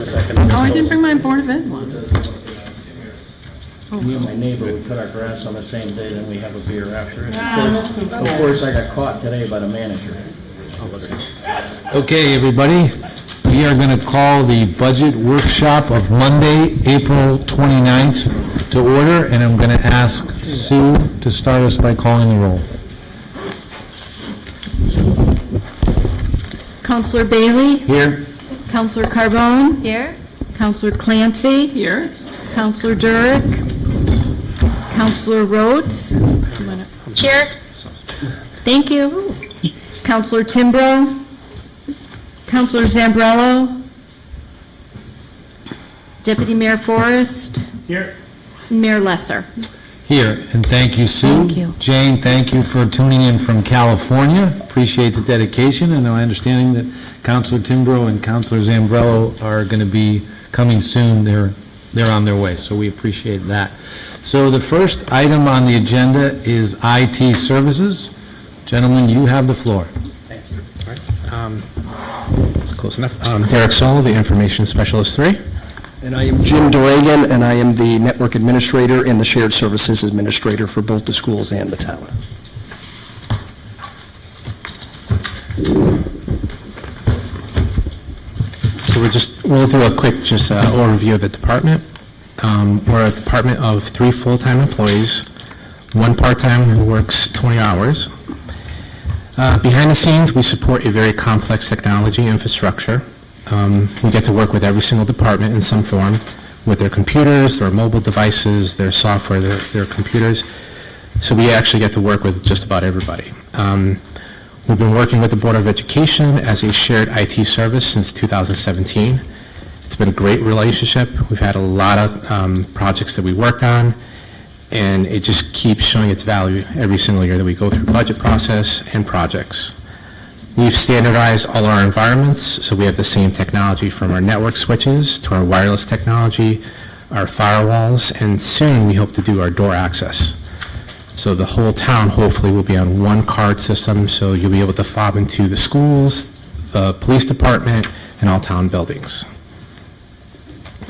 Oh, I didn't bring my Board of Ed one. Me and my neighbor, we cut our grass on the same day, then we have a beer after it. Ah, Of course, I got caught today by the manager. Okay, everybody, we are going to call the budget workshop of Monday, April 29th to order, and I'm going to ask Sue to start us by calling the roll. Counselor Bailey? Here? Counselor Carbone? Here. Counselor Clancy? Here. Counselor Durick? Counselor Rhodes? Here. Thank you. Counselor Timbrow? Counselor Zambrello? Deputy Mayor Forrest? Here. Mayor Lesser? Here, and thank you, Sue. Thank you. Jane, thank you for tuning in from California. Appreciate the dedication, and my understanding that Counselor Timbrow and Counselor Zambrello are going to be coming soon. They're on their way, so we appreciate that. So the first item on the agenda is IT services. Gentlemen, you have the floor. Thank you. All right. Close enough. Derek Saul, the Information Specialist 3. And I am Jim Duregan, and I am the Network Administrator and the Shared Services Administrator for both the schools and the town. So we'll do a quick overview of the department. We're a department of 3 full-time employees, 1 part-time who works 20 hours. Behind the scenes, we support a very complex technology infrastructure. We get to work with every single department in some form, with their computers, their mobile devices, their software, their computers. So we actually get to work with just about everybody. We've been working with the Board of Education as a shared IT service since 2017. It's been a great relationship. We've had a lot of projects that we worked on, and it just keeps showing its value every single year that we go through budget process and projects. We've standardized all our environments, so we have the same technology from our network switches to our wireless technology, our firewalls, and soon we hope to do our door access. So the whole town hopefully will be on one card system, so you'll be able to fob into the schools, the police department, and all town buildings.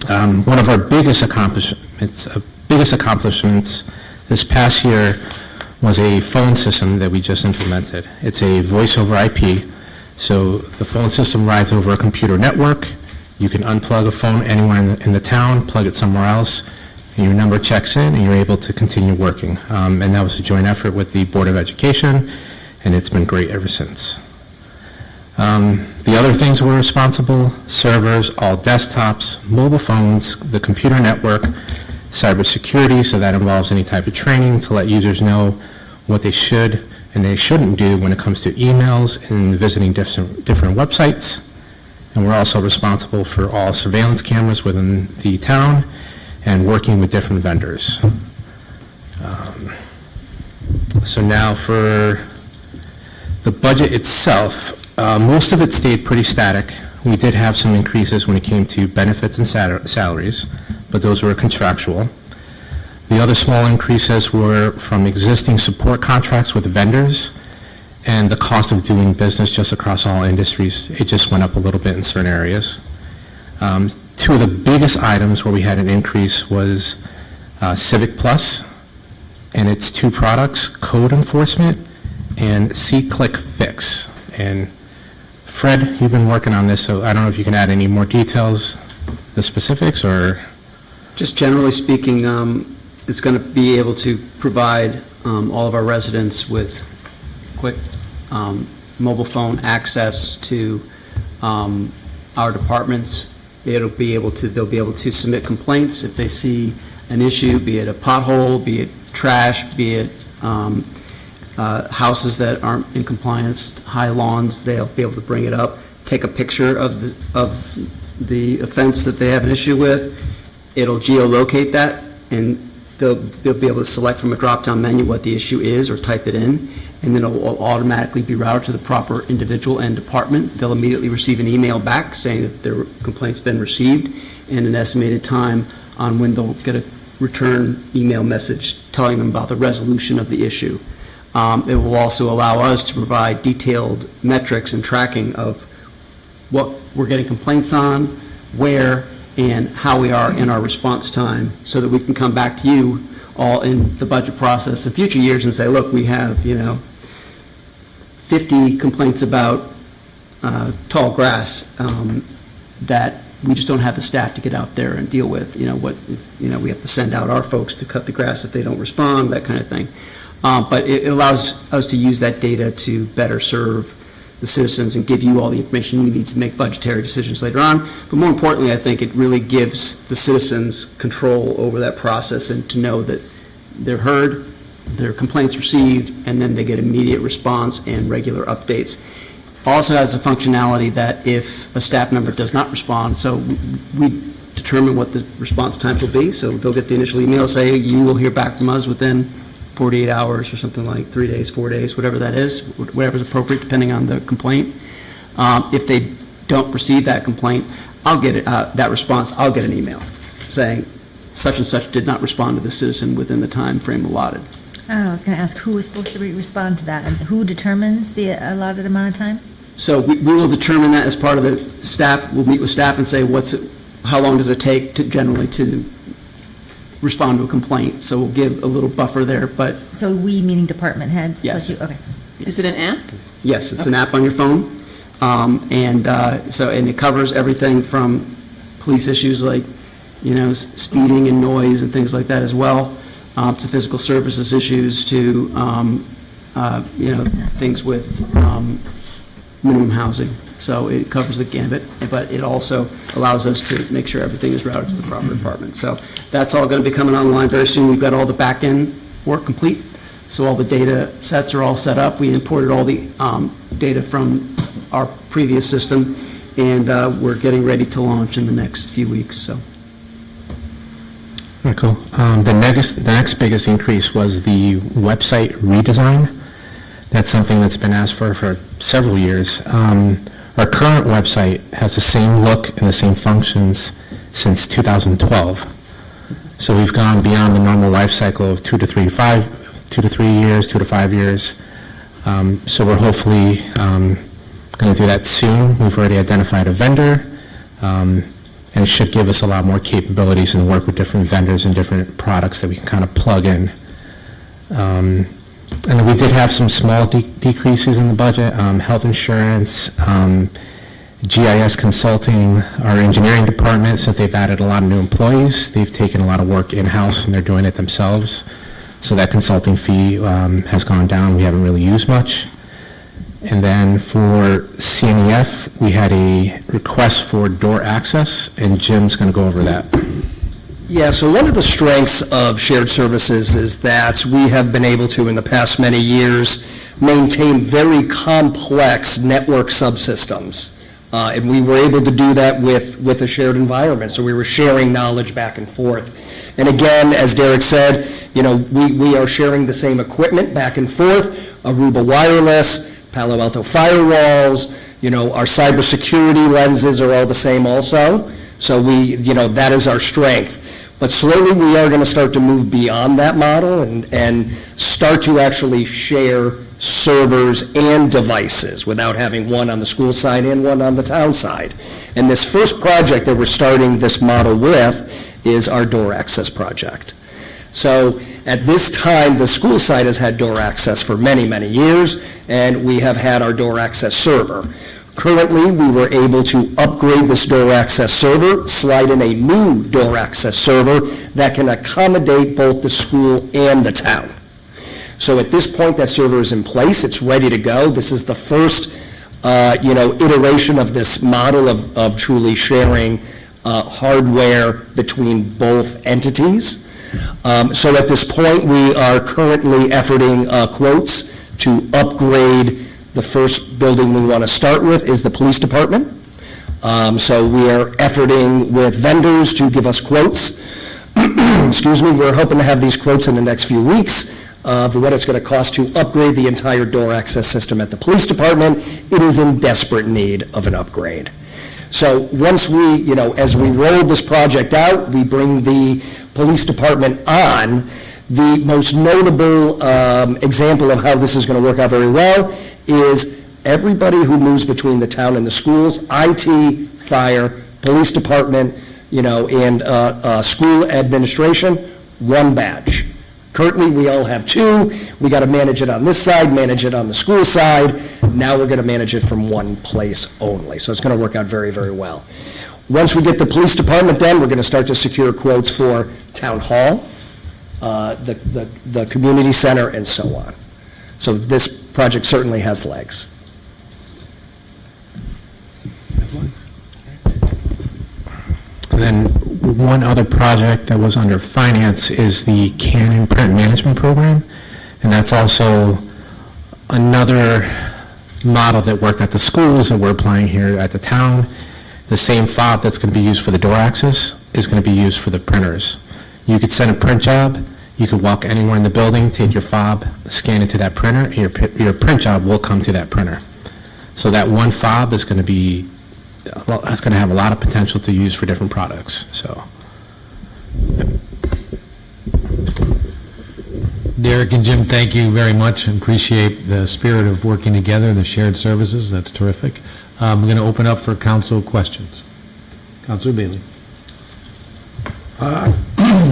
One of our biggest accomplishments this past year was a phone system that we just implemented. It's a voice over IP, so the phone system rides over a computer network. You can unplug a phone anywhere in the town, plug it somewhere else, and your number checks in, and you're able to continue working. And that was a joint effort with the Board of Education, and it's been great ever since. The other things we're responsible: servers, all desktops, mobile phones, the computer network, cybersecurity, so that involves any type of training to let users know what they should and they shouldn't do when it comes to emails and visiting different websites. And we're also responsible for all surveillance cameras within the town and working with different vendors. So now for the budget itself, most of it stayed pretty static. We did have some increases when it came to benefits and salaries, but those were contractual. The other small increases were from existing support contracts with vendors and the cost of doing business just across all industries. It just went up a little bit in certain areas. 2 of the biggest items where we had an increase was Civic Plus and its 2 products, Code Enforcement and C-Click Fix. And Fred, you've been working on this, so I don't know if you can add any more details, the specifics, or? Just generally speaking, it's going to be able to provide all of our residents with quick mobile phone access to our departments. They'll be able to submit complaints if they see an issue, be it a pothole, be it trash, be it houses that aren't in compliance, high lawns. They'll be able to bring it up, take a picture of the offense that they have an issue with. It'll geolocate that, and they'll be able to select from a drop-down menu what the issue is or type it in, and then it will automatically be routed to the proper individual and department. They'll immediately receive an email back saying that their complaint's been received and an estimated time on when they'll get a return email message telling them about the resolution of the issue. It will also allow us to provide detailed metrics and tracking of what we're getting complaints on, where and how we are in our response time, so that we can come back to you all in the budget process in future years and say, look, we have, 50 complaints about tall grass that we just don't have the staff to get out there and deal with. We have to send out our folks to cut the grass if they don't respond, that kind of thing. But it allows us to use that data to better serve the citizens and give you all the information you need to make budgetary decisions later on. But more importantly, I think it really gives the citizens control over that process and to know that they're heard, their complaints received, and then they get immediate response and regular updates. Also has the functionality that if a staff member does not respond, so we determine what the response times will be, so they'll get the initial email, say, you will hear back from us within 48 hours or something, like 3 days, 4 days, whatever that is, whatever's appropriate depending on the complaint. If they don't receive that complaint, I'll get it, that response, I'll get an email saying such and such did not respond to the citizen within the time frame allotted. I was going to ask who is supposed to respond to that, and who determines the allotted amount of time? So we will determine that as part of the staff. We'll meet with staff and say, how long does it take generally to respond to a complaint? So we'll give a little buffer there, but So we, meaning department heads? Yes. plus you- Okay. Is it an app? yes, it's an app on your phone. And it covers everything from police issues like, speeding and noise and things like that as well, to physical services issues, to, things with minimum housing. So it covers the gambit, but it also allows us to make sure everything is routed to the proper department. So that's all going to be coming online very soon. We've got all the back-end work complete, so all the data sets are all set up. We imported all the data from our previous system, and we're getting ready to launch in the next few weeks, so. Very cool. The next biggest increase was the website redesign. That's something that's been asked for several years. Our current website has the same look and the same functions since 2012. So we've gone beyond the normal life cycle of 2 to 3 years, 2 to 5 years. So we're hopefully going to do that soon. We've already identified a vendor, and it should give us a lot more capabilities and work with different vendors and different products that we can kind of plug in. And we did have some small decreases in the budget, health insurance, GIS consulting, our engineering department, since they've added a lot of new employees, they've taken a lot of work in-house and they're doing it themselves. So that consulting fee has gone down. We haven't really used much. And then for CNEF, we had a request for door access, and Jim's going to go over that. Yeah, so one of the strengths of shared services is that we have been able to, in the past many years, maintain very complex network subsystems. And we were able to do that with a shared environment, so we were sharing knowledge back and forth. And again, as Derek said, we are sharing the same equipment back and forth, Aruba Wireless, Palo Alto firewalls, our cybersecurity lenses are all the same also. So that is our strength. But slowly we are going to start to move beyond that model and start to actually share servers and devices without having one on the school side and one on the town side. And this first project that we're starting this model with is our door access project. So at this time, the school side has had door access for many, many years, and we have had our door access server. Currently, we were able to upgrade this door access server, slide in a new door access server that can accommodate both the school and the town. So at this point, that server is in place, it's ready to go. This is the first, iteration of this model of truly sharing hardware between both entities. So at this point, we are currently efforting quotes to upgrade. The first building we want to start with is the police department. So we are efforting with vendors to give us quotes. Excuse me, we're hoping to have these quotes in the next few weeks for what it's going to cost to upgrade the entire door access system at the police department. It is in desperate need of an upgrade. So once we, as we roll this project out, we bring the police department on. The most notable example of how this is going to work out very well is everybody who moves between the town and the schools, IT, fire, police department, and school administration, one badge. Currently, we all have two. We got to manage it on this side, manage it on the school side. Now we're going to manage it from one place only. So it's going to work out very, very well. Once we get the police department done, we're going to start to secure quotes for town hall, the community center, and so on. So this project certainly has legs. And then one other project that was under finance is the Canon Print Management Program, and that's also another model that worked at the schools that we're applying here at the town. The same fob that's going to be used for the door access is going to be used for the printers. You could send a print job, you could walk anywhere in the building, take your fob, scan it to that printer, and your print job will come to that printer. So that one fob is going to be, that's going to have a lot of potential to use for different products, so. Derek and Jim, thank you very much, and appreciate the spirit of working together, the shared services, that's terrific. We're going to open up for council questions. Councilor Bailey.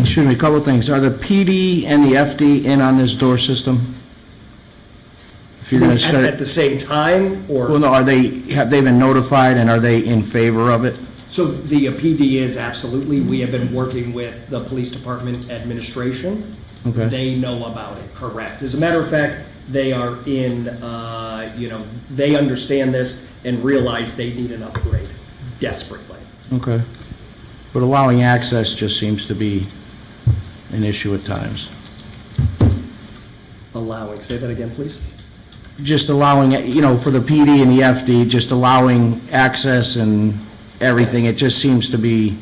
Excuse me, a couple of things. Are the PD and the FD in on this door system? If you're going to start, At the same time, or? well, no, have they been notified, and are they in favor of it? So the PD is absolutely, we have been working with the police department administration. Okay. They know about it, correct. As a matter of fact, they are in, they understand this and realize they need an upgrade desperately. Okay. But allowing access just seems to be an issue at times. Allowing, say that again, please? Just allowing, for the PD and the FD, just allowing access and everything, it just seems to be,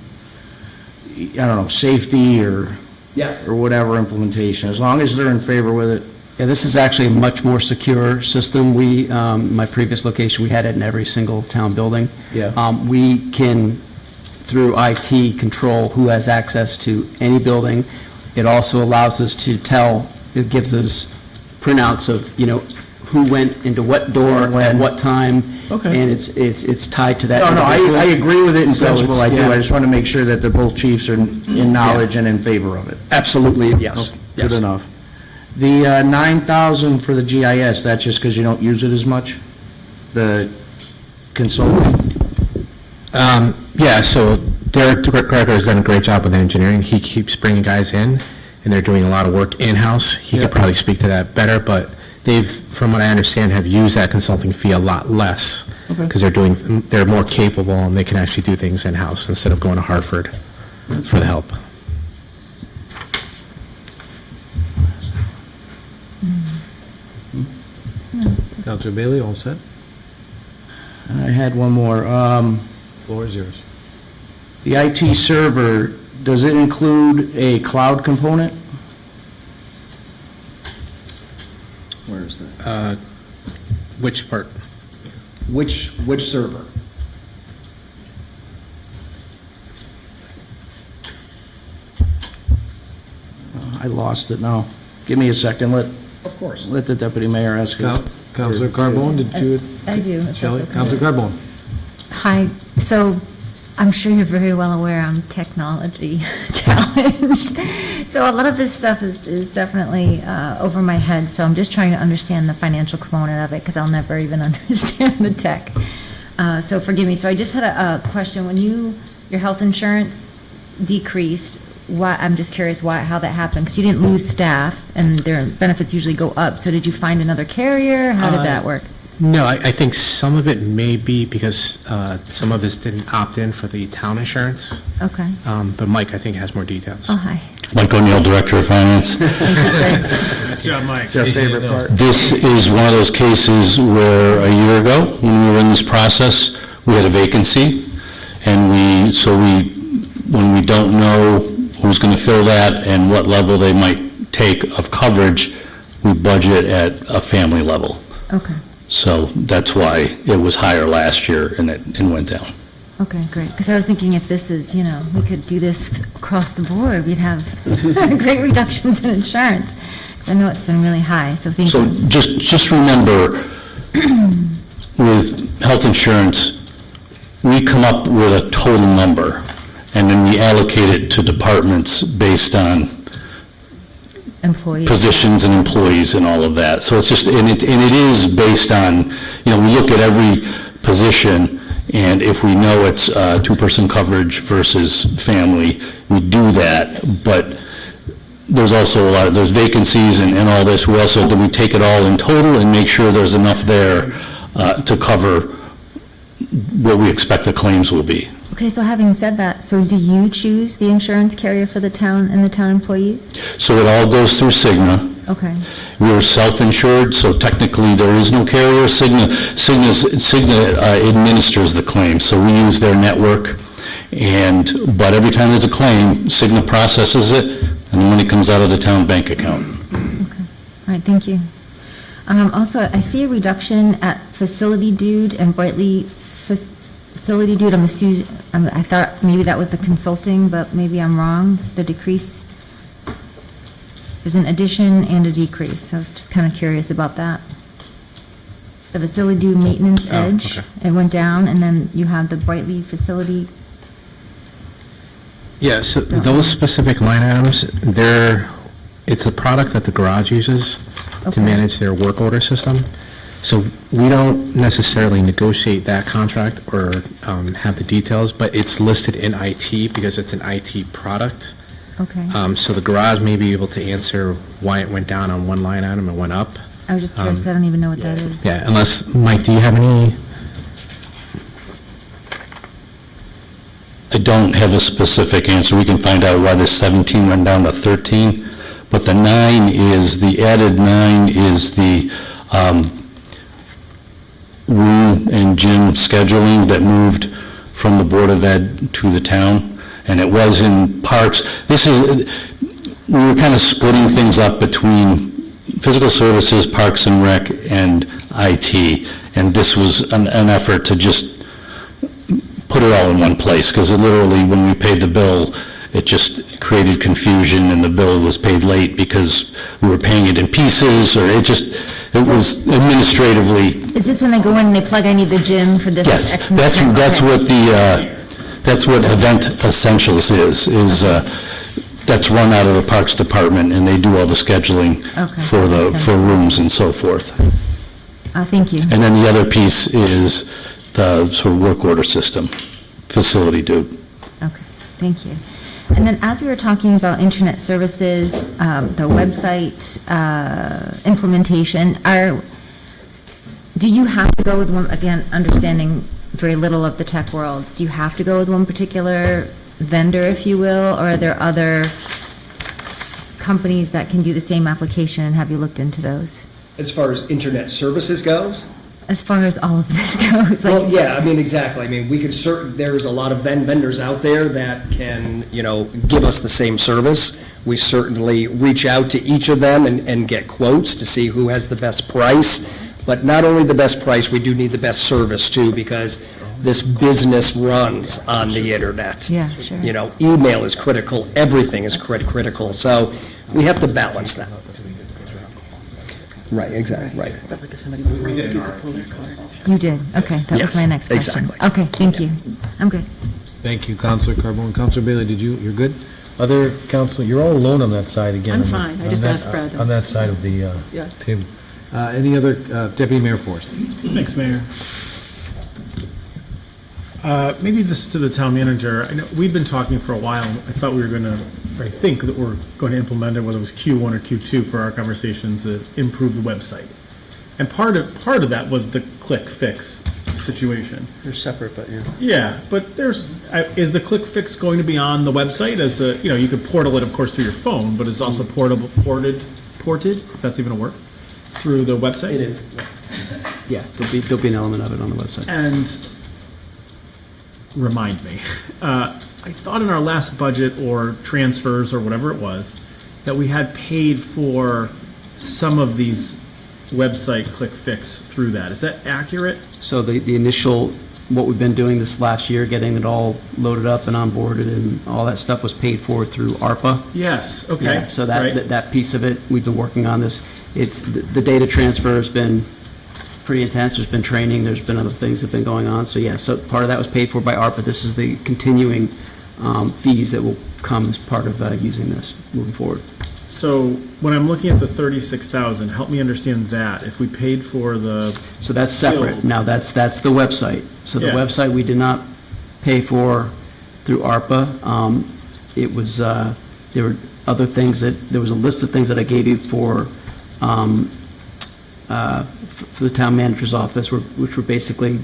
I don't know, safety or Yes. whatever implementation, as long as they're in favor with it. Yeah, this is actually a much more secure system. We, my previous location, we had it in every single town building. Yeah. We can, through IT, control who has access to any building. It also allows us to tell, it gives us printouts of, who went into what door at what time. Okay. And it's tied to that. No, individual. I agree with it in So principle, I it's- do. yeah. I just want to make sure that the both chiefs are in knowledge and in favor of it. Absolutely, yes. Good enough. The 9,000 for the GIS, that's just because you don't use it as much? The consulting? Yeah, so Derek Greger has done a great job with engineering. He keeps bringing guys in, and they're doing a lot of work in-house. He could probably speak to that better, but they've, from what I understand, have used that consulting fee a lot less, because they're more capable, and they can actually do things in-house instead of going to Hartford for the help. Councilor Bailey, all set? I had one more. Floor is yours. The IT server, does it include a cloud component? Where is that? Which part? Which server? I lost it now. Give me a second, Of course. let the deputy mayor ask. Councilor Carbone, did you? I do, if that's Shelley? okay. Councilor Carbone. Hi, so I'm sure you're very well aware I'm technology challenged. So a lot of this stuff is definitely over my head, so I'm just trying to understand the financial component of it, because I'll never even understand the tech. So forgive me. So I just had a question. When your health insurance decreased, I'm just curious how that happened, because you didn't lose staff, and their benefits usually go up. So did you find another carrier? How did that work? No, I think some of it may be because some of us didn't opt in for the town insurance, Okay. but Mike, I think, has more details. Oh, hi. Mike O'Neill, Director of Finance. It's our favorite part. This is one of those cases where a year ago, when we were in this process, we had a vacancy, and when we don't know who's going to fill that and what level they might take of coverage, we budget at a family level. Okay. So that's why it was higher last year and went down. Okay, great. Because I was thinking if this is, we could do this across the board, we'd have great reductions in insurance. Because I know it's been really high, so thank So you. just remember, with health insurance, we come up with a total number, and then we allocate it to departments based on Employees. positions and employees and all of that. So it's just, and it is based on, we look at every position, and if we know it's two-person coverage versus family, we do that, but there's also there's vacancies and all this. We also, we take it all in total and make sure there's enough there to cover what we expect the claims will be. Okay, so having said that, so do you choose the insurance carrier for the town and the town employees? So it all goes through Cigna. Okay, We're self-insured, so technically there is no carrier. Cigna administers the claim, so we use their network. But every time there's a claim, Cigna processes it, and the money comes out of the town bank account. all right, thank you. Also, I see a reduction at Facility Dude and Brightly Facility Dude. I thought maybe that was the consulting, but maybe I'm wrong. The decrease, there's an addition and a decrease, so I was just kind of curious about that. The Facility Dude Maintenance Edge, it went down, and then you have the Brightly Facility. Yeah, so those specific line items, it's a product that the garage uses to Okay. manage their work order system. So we don't necessarily negotiate that contract or have the details, but it's listed in IT because it's an IT product. Okay, So the garage may be able to answer why it went down on one line item and went up. I was just curious, because I don't even know what that is. Yeah, unless, Mike, do you have any? I don't have a specific answer. We can find out why the 17 went down to 13, but the added 9 is the room and gym scheduling that moved from the Board of Ed to the town, and it was in parks. We were kind of splitting things up between physical services, parks and rec, and IT, and this was an effort to just put it all in one place, because literally, when we paid the bill, it just created confusion, and the bill was paid late because we were paying it in pieces, or it was administratively. Is this when they go in and they plug, I need the gym for this? Yes, X amount? that's Okay. that's what Event Essentials is, that's run out of the Parks Department, and they do all the scheduling Okay, for that makes for sense. rooms and so forth. Thank you. And then the other piece is the sort of work order system, Facility Dude. Okay, thank you. And then as we were talking about internet services, the website implementation, do you have to go with one, again, understanding very little of the tech world, do you have to go with one particular vendor, if you will, or are there other companies that can do the same application, and have you looked into those? As far as internet services goes? As far as all of this goes, Well, like, yeah, I mean, exactly. I mean, we could there's a lot of vendors out there that can, give us the same service. We certainly reach out to each of them and get quotes to see who has the best price. But not only the best price, we do need the best service too, because this business runs on the internet. Yeah, sure. Email is critical, everything is critical, so we have to balance that. Right, exactly, right. you did, okay, that was Yes, my next question. exactly. Okay, thank you, I'm good. Thank you, Counselor Carbone. Counselor Bailey, you're good? Other counselor, you're all alone on that side again. I'm on the- fine. I on just that- asked Fred. On that side of the Yeah. table. Any other, Deputy Mayor Forrest? Thanks, Mayor. Maybe this is to the town manager. I know we've been talking for a while. I thought we were going to, I think that we're going to implement it, whether it was Q1 or Q2 per our conversations, to improve the website. And part of that was the click fix situation. They're separate, but yeah. Yeah, but is the click fix going to be on the website as you could portal it, of course, through your phone, but it's also ported, if that's even a word, through the website? It is. Yeah, there'll be an element of it on the website. And remind me, I thought in our last budget or transfers or whatever it was, that we had paid for some of these website click fix through that. Is that accurate? So the initial, what we've been doing this last year, getting it all loaded up and onboarded and all that stuff was paid for through ARPA. Yes, okay. Yeah, so right. that piece of it, we've been working on this. It's, the data transfer has been pretty intense. There's been training, there's been other things that have been going on. So yeah, so part of that was paid for by ARPA. This is the continuing fees that will come as part of using this moving forward. So when I'm looking at the 36,000, help me understand that. If we paid for the, So that's separate. Build. Now, that's the website. So the Yeah. website we did not pay for through ARPA. It was, there were other things there was a list of things that I gave you for the town manager's office, which were basically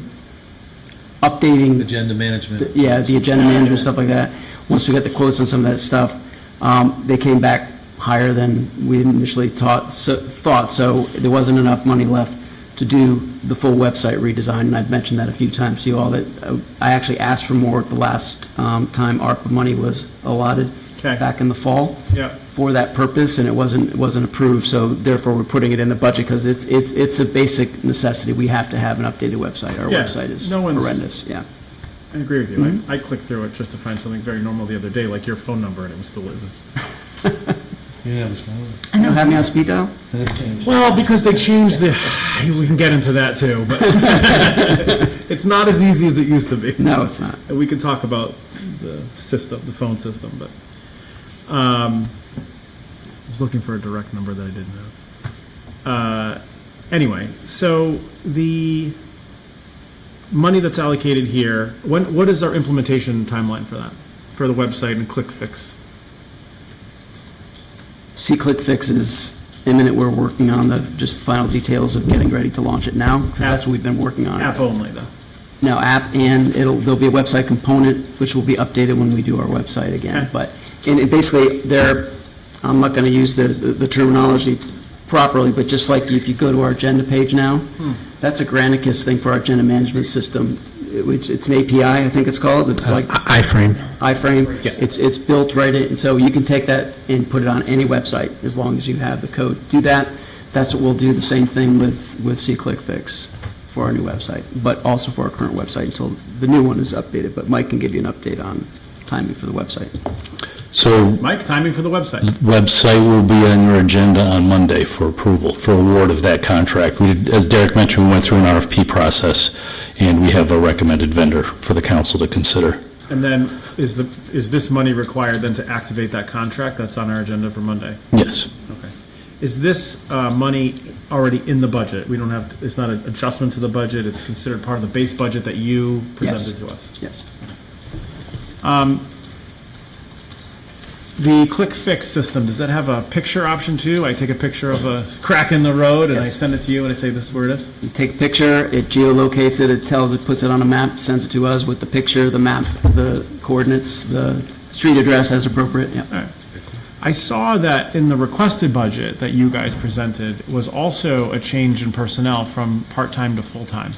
updating. Agenda management. Yeah, the agenda management, stuff like that. Once we got the quotes on some of that stuff, they came back higher than we initially thought, so there wasn't enough money left to do the full website redesign, and I've mentioned that a few times to you all, that I actually asked for more the last time ARPA money was allotted Okay. back in the fall yeah, for that purpose, and it wasn't approved, so therefore we're putting it in the budget, because it's a basic necessity. We have to have an updated website. Our Yeah, website is no one's- horrendous, yeah. I agree with you. I clicked through it just to find something very normal the other day, like your phone number, and it was still, Yeah, it was fine. You don't have me on speed dial? well, because they changed we can get into that too, but it's not as easy as it used to be. No, it's not. And we can talk about the system, the phone system, but, I was looking for a direct number that I didn't know. Anyway, so the money that's allocated here, what is our implementation timeline for that? For the website and ClickFix? ClickFix is imminent. We're working on just the final details of getting ready to launch it now, 'cause that's what we've been working on. App only, though. No, app, and there'll be a website component, which will be updated when we do our website again. Okay. But, and it basically, I'm not going to use the terminology properly, but just like if you go to our agenda page now, that's a Granicus thing for our agenda management system, which, it's an API, I think it's called. It's like iFrame. iframe. It's built right in, so you can take that and put it on any website, as long as you have the code. Do that. That's what we'll do, the same thing with ClickFix for our new website, but also for our current website until the new one is updated. But Mike can give you an update on timing for the website. So Mike, timing for the website. website will be on your agenda on Monday for approval, for award of that contract. As Derek mentioned, we went through an RFP process, and we have a recommended vendor for the council to consider. And then, is this money required then to activate that contract? That's on our agenda for Monday. Yes. Okay. Is this money already in the budget? We don't have, it's not an adjustment to the budget, it's considered part of the base budget that you presented to us? Yes. The ClickFix system, does that have a picture option too? I take a picture of a crack in the road and I Yes. send it to you and I say, this is where it is? You take a picture, it geolocates it, puts it on a map, sends it to us with the picture, the map, the coordinates, the street address as appropriate, yeah. All right. I saw that in the requested budget that you guys presented was also a change in personnel from part-time to full-time.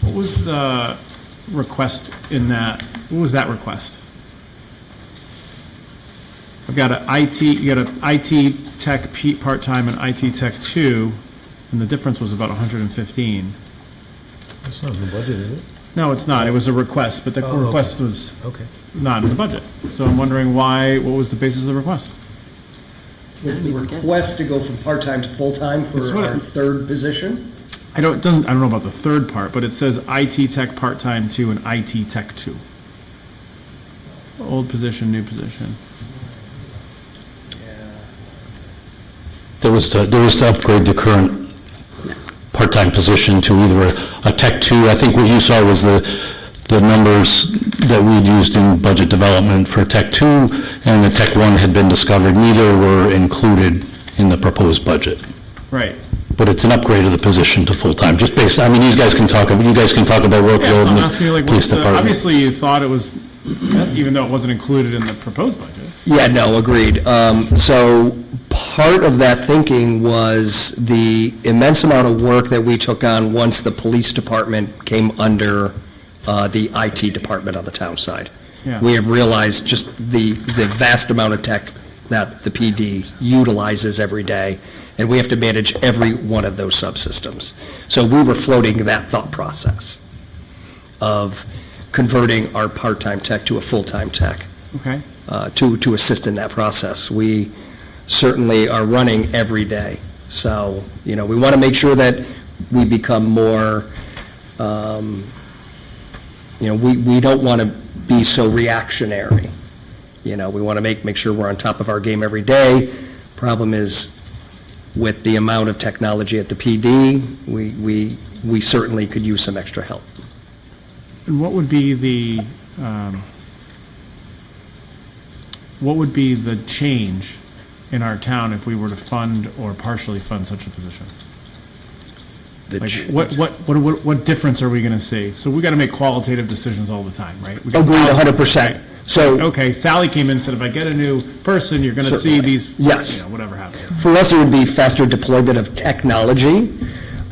What was the request in that, what was that request? I've got you got an IT tech part-time and IT tech 2, and the difference was about 115. That's not in the budget, is it? No, it's not, it was a request, but the Oh, okay. request was Okay. not in the budget. So I'm wondering why, what was the basis of the request? Was the request to go from part-time to full-time for That's what our it- third position? I don't know about the third part, but it says IT tech part-time 2 and IT tech 2. Old position, new position. There was to upgrade the current part-time position to either a Tech 2, I think what you saw was the numbers that we'd used in budget development for Tech 2, and the Tech 1 had been discovered. Neither were included in the proposed budget. Right. But it's an upgrade of the position to full-time, just based, I mean, you guys can talk about Yeah, workload so in I'm asking you, the like, police what's the, department. obviously you thought it was, even though it wasn't included in the proposed budget. Yeah, no, agreed. So part of that thinking was the immense amount of work that we took on once the police department came under the IT department on the town side. Yeah. We have realized just the vast amount of tech that the PD utilizes every day, and we have to manage every one of those subsystems. So we were floating that thought process of converting our part-time tech to a full-time tech Okay. to assist in that process. We certainly are running every day. So, we want to make sure that we become more, we don't want to be so reactionary. We want to make sure we're on top of our game every day. Problem is, with the amount of technology at the PD, we certainly could use some extra help. And what would be the change in our town if we were to fund or partially fund such a position? Like, what difference are we going to see? So we got to make qualitative decisions all the time, right? We got Agreed, thousands, 100%. right? So, Okay, Sally came in and said, if I get a new person, you're going to see Certainly. these, Yes. whatever happens. for us, it would be faster deployment of technology.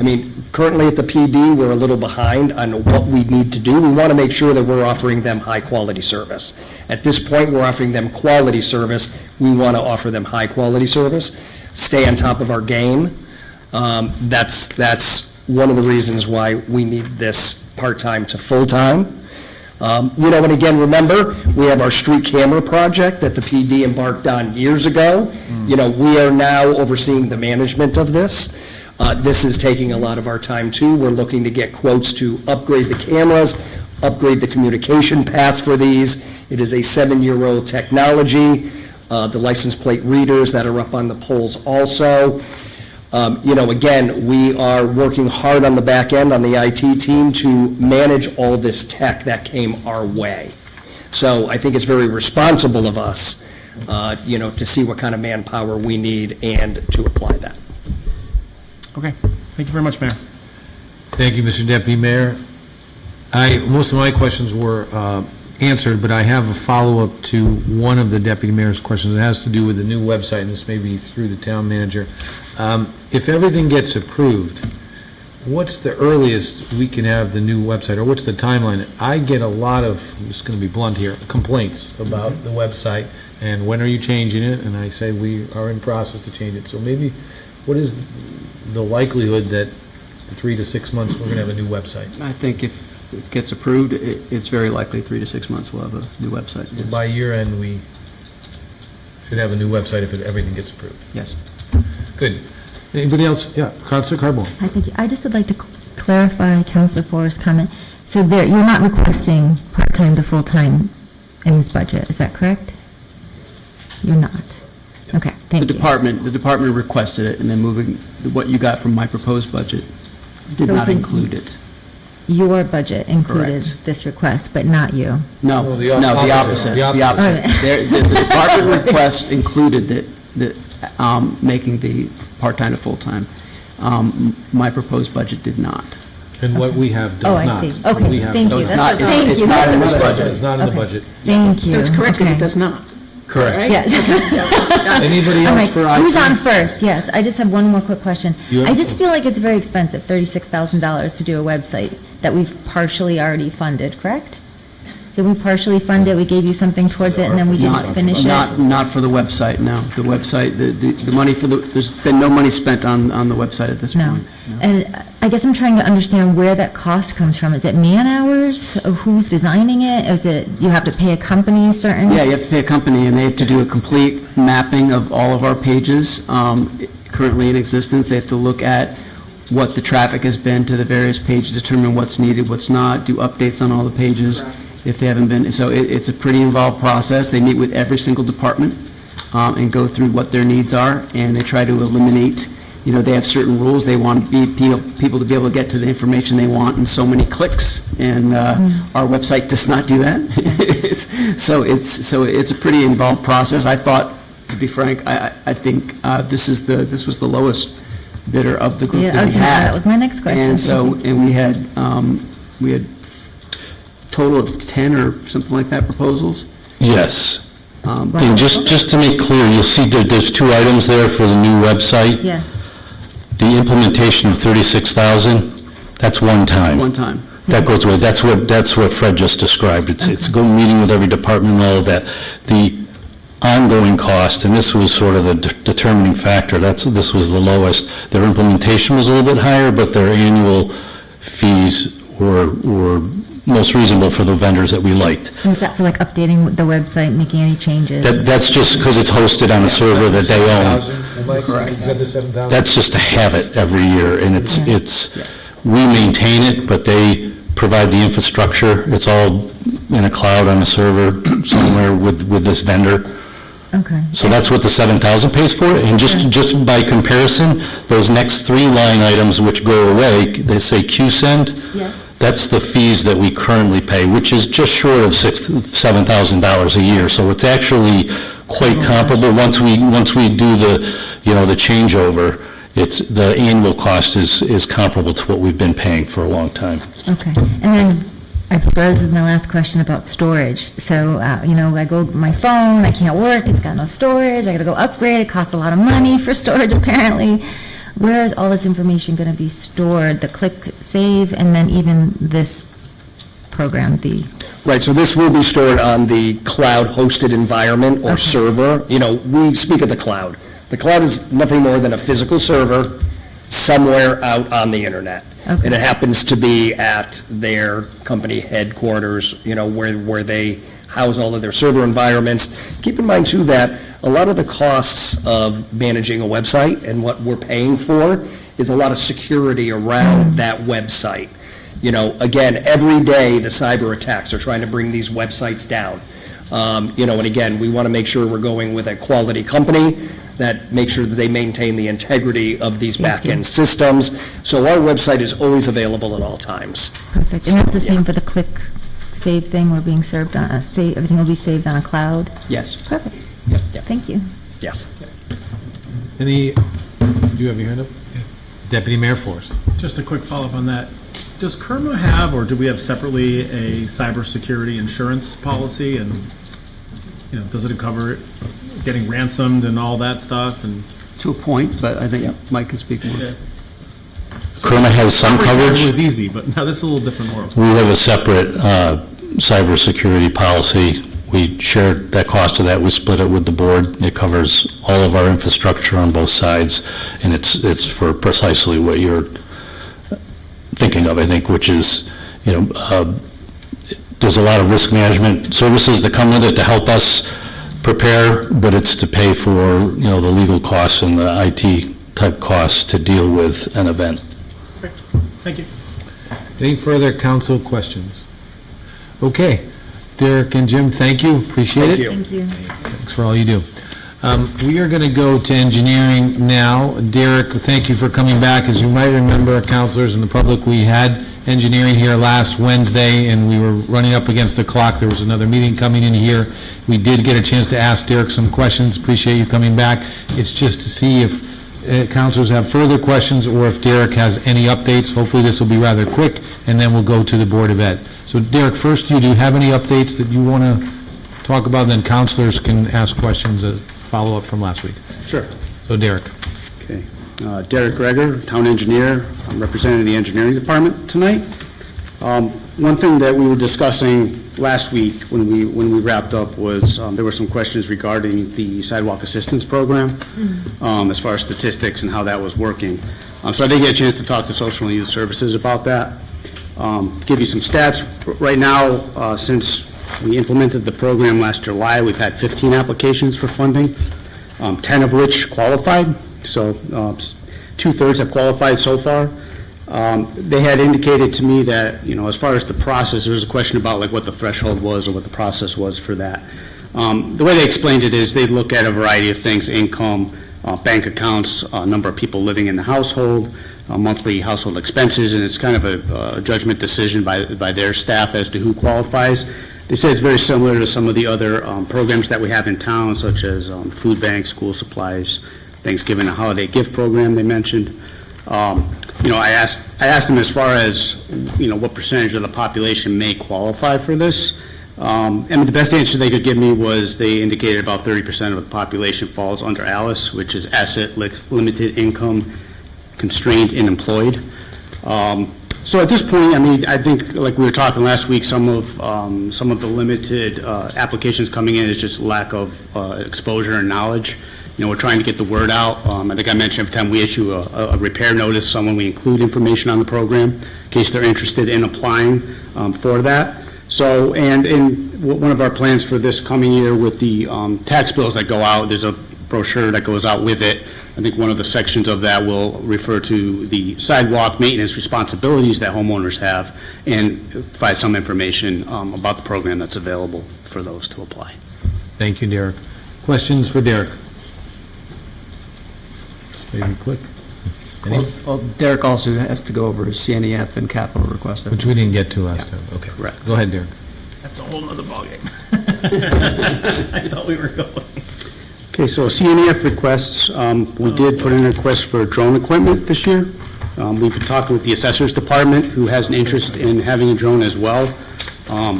I mean, currently at the PD, we're a little behind on what we need to do. We want to make sure that we're offering them high-quality service. At this point, we're offering them quality service. We want to offer them high-quality service, stay on top of our game. That's one of the reasons why we need this part-time to full-time. And again, remember, we have our street camera project that the PD embarked on years ago. We are now overseeing the management of this. This is taking a lot of our time, too. We're looking to get quotes to upgrade the cameras, upgrade the communication paths for these. It is a 7-year-old technology. The license plate readers that are up on the poles also. Again, we are working hard on the back end, on the IT team, to manage all this tech that came our way. So I think it's very responsible of us, to see what kind of manpower we need and to apply that. Okay, thank you very much, Mayor. Thank you, Mr. Deputy Mayor. Most of my questions were answered, but I have a follow-up to one of the Deputy Mayor's questions. It has to do with the new website, and this may be through the town manager. If everything gets approved, what's the earliest we can have the new website, or what's the timeline? I get a lot of, I'm just going to be blunt here, complaints about the website, and when are you changing it? And I say we are in process to change it. So maybe, what is the likelihood that in 3 to 6 months we're going to have a new website? I think if it gets approved, it's very likely 3 to 6 months we'll have a new website. Yes. By year end, we should have a new website if everything gets approved. Yes. Good. Anybody else? Yeah, Councilor Carbone. I think, I just would like to clarify Councilor Forrest's comment. So you're not requesting part-time to full-time in this budget, is that correct? You're not? Okay, thank you. The department requested it, and then what you got from my proposed budget did So not it's include it. Your budget included Correct. this request, but not you? No, the the opposite. opposite. The The opposite. opposite. The department request included that making the part-time to full-time. My proposed budget did not. And what we have Oh, does I not. see. What we Okay, have thank So you. it's That's not- what- it's- thank it's you. not That's in what- this budget. It's not in the Okay. budget. Thank you. So it's correct that Okay. it does not. Correct. Yes. Anybody All else right, for IT? who's on first? Yes, I just have one more quick question. You have- I just feel like it's very expensive, $36,000 to do a website that we've partially already funded, correct? Did we partially fund it, we gave you something towards it, and then we didn't finish it? Not for the website, no. The website, the money there's been no money spent on the website at this No. point. And I guess I'm trying to understand where that cost comes from. Is it man-hours? Who's designing it? Is it, you have to pay a company certain? Yeah, you have to pay a company, and they have to do a complete mapping of all of our pages currently in existence. They have to look at what the traffic has been to the various pages, determine what's needed, what's not, do updates on all the pages if they haven't been. So it's a pretty involved process. They meet with every single department and go through what their needs are, and they try to eliminate, they have certain rules. They want people to be able to get to the information they want in so many clicks, and our website does not do that. So it's a pretty involved process. I thought, to be frank, I think this was the lowest bidder of the group Yeah, that we had. that was my next question. And so, and we had total of 10 or something like that proposals. Yes. And just to make clear, you'll see that there's 2 items there for the new website. Yes. The implementation of 36,000, that's one time. One time. That goes away. That's what Fred just described. It's go meeting with every department and all of that. The ongoing cost, and this was sort of the determining factor, this was the lowest. Their implementation was a little bit higher, but their annual fees were most reasonable for the vendors that we liked. And is that for like updating the website, making any changes? That's just because it's hosted on a server that they own. Correct. Said the 7,000? That's just to have it every year, and we maintain it, but they provide the infrastructure. It's all in a cloud on a server somewhere with this vendor. Okay. So that's what the 7,000 pays for, and just by comparison, those next three line items which go away, they say QSend. Yes. That's the fees that we currently pay, which is just short of $7,000 a year. So it's actually quite comparable. Once we do the changeover, the annual cost is comparable to what we've been paying for a long time. Okay. And then, I suppose this is my last question about storage. So, I go, my phone, I can't work, it's got no storage, I gotta go upgrade, it costs a lot of money for storage apparently. Where is all this information gonna be stored? The click save, and then even this program, Right, so this will be stored on the cloud-hosted environment or server. We speak of the cloud. The cloud is nothing more than a physical server somewhere out on the internet. Okay. And it happens to be at their company headquarters, where they house all of their server environments. Keep in mind, too, that a lot of the costs of managing a website and what we're paying for is a lot of security around that website. Again, every day, the cyber attacks are trying to bring these websites down. And again, we want to make sure we're going with a quality company that makes sure that they maintain the integrity of these back-end systems. So our website is always available at all times. perfect. And that's the same for the click save thing, we're being served on, everything will be saved on a cloud? Yes, Perfect. Yep. Thank you. yes. Do you have your hand up? Deputy Mayor Forrest. Just a quick follow-up on that. Does Kerma have, or do we have separately, a cybersecurity insurance policy? And, does it cover getting ransomed and all that stuff? And To a point, but I think Mike can speak more. Kerma has some It coverage. was easy, but now this is a little different world. We have a separate cybersecurity policy. We share that cost of that. We split it with the board. It covers all of our infrastructure on both sides, and it's for precisely what you're thinking of, I think, which is, there's a lot of risk management services that come with it to help us prepare, but it's to pay for, the legal costs and the IT type costs to deal with an event. Thank you. Any further council questions? Okay. Derek and Jim, thank you. Appreciate it. Thank you. Thank you. Thanks for all you do. We are going to go to engineering now. Derek, thank you for coming back. As you might remember, councilors and the public, we had engineering here last Wednesday, and we were running up against the clock. There was another meeting coming in here. We did get a chance to ask Derek some questions. Appreciate you coming back. It's just to see if councilors have further questions or if Derek has any updates. Hopefully, this will be rather quick, and then we'll go to the Board of Ed. So, Derek, first, do you have any updates that you want to talk about? Then councilors can ask questions as follow-up from last week. Sure. So, Derek. Okay. Derek Greger, Town Engineer. I'm representing the Engineering Department tonight. One thing that we were discussing last week when we wrapped up was there were some questions regarding the Sidewalk Assistance Program, as far as statistics and how that was working. So I did get a chance to talk to Social and Youth Services about that. Give you some stats. Right now, since we implemented the program last July, we've had 15 applications for funding, 10 of which qualified. So 2/3 have qualified so far. They had indicated to me that, as far as the process, there was a question about like what the threshold was or what the process was for that. The way they explained it is they look at a variety of things: income, bank accounts, number of people living in the household, monthly household expenses, and it's kind of a judgment decision by their staff as to who qualifies. They say it's very similar to some of the other programs that we have in town, such as food banks, school supplies, Thanksgiving, a holiday gift program they mentioned. I asked them as far as, what percentage of the population may qualify for this. And the best answer they could give me was they indicated about 30% of the population falls under ALICE, which is Asset Limited Income Constrained and Employed. So at this point, I think, like we were talking last week, some of the limited applications coming in is just lack of exposure and knowledge we're trying to get the word out. I think I mentioned every time we issue a repair notice, someone, we include information on the program in case they're interested in applying for that. So, and in one of our plans for this coming year with the tax bills that go out, there's a brochure that goes out with it. I think one of the sections of that will refer to the sidewalk maintenance responsibilities that homeowners have and provide some information about the program that's available for those to apply. Thank you, Derek. Questions for Derek? Maybe quick. Any? Well, Derek also has to go over his CNEF and capital request. Which we didn't get to last time. Okay. Correct. Go ahead, Derek. That's a whole nother ballgame. I thought we were going. Okay, so CNEF requests, we did put in a request for drone equipment this year. We've been talking with the Assessor's Department, who has an interest in having a drone as well.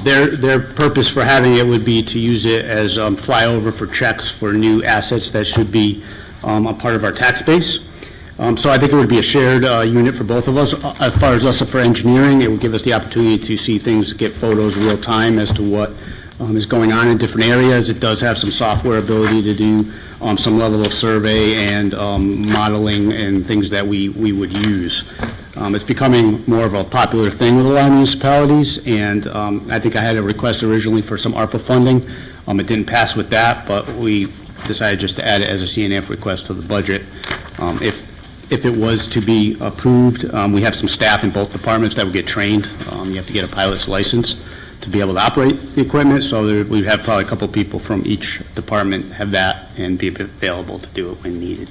Their purpose for having it would be to use it as flyover for checks for new assets that should be a part of our tax base. So I think it would be a shared unit for both of us. As far as us for engineering, it would give us the opportunity to see things, get photos real time as to what is going on in different areas. It does have some software ability to do some level of survey and modeling and things that we would use. It's becoming more of a popular thing with a lot of municipalities, and I think I had a request originally for some ARPA funding. It didn't pass with that, but we decided just to add it as a CNF request to the budget. If it was to be approved, we have some staff in both departments that would get trained. You have to get a pilot's license to be able to operate the equipment, so we'd have probably a couple people from each department have that and be available to do it when needed.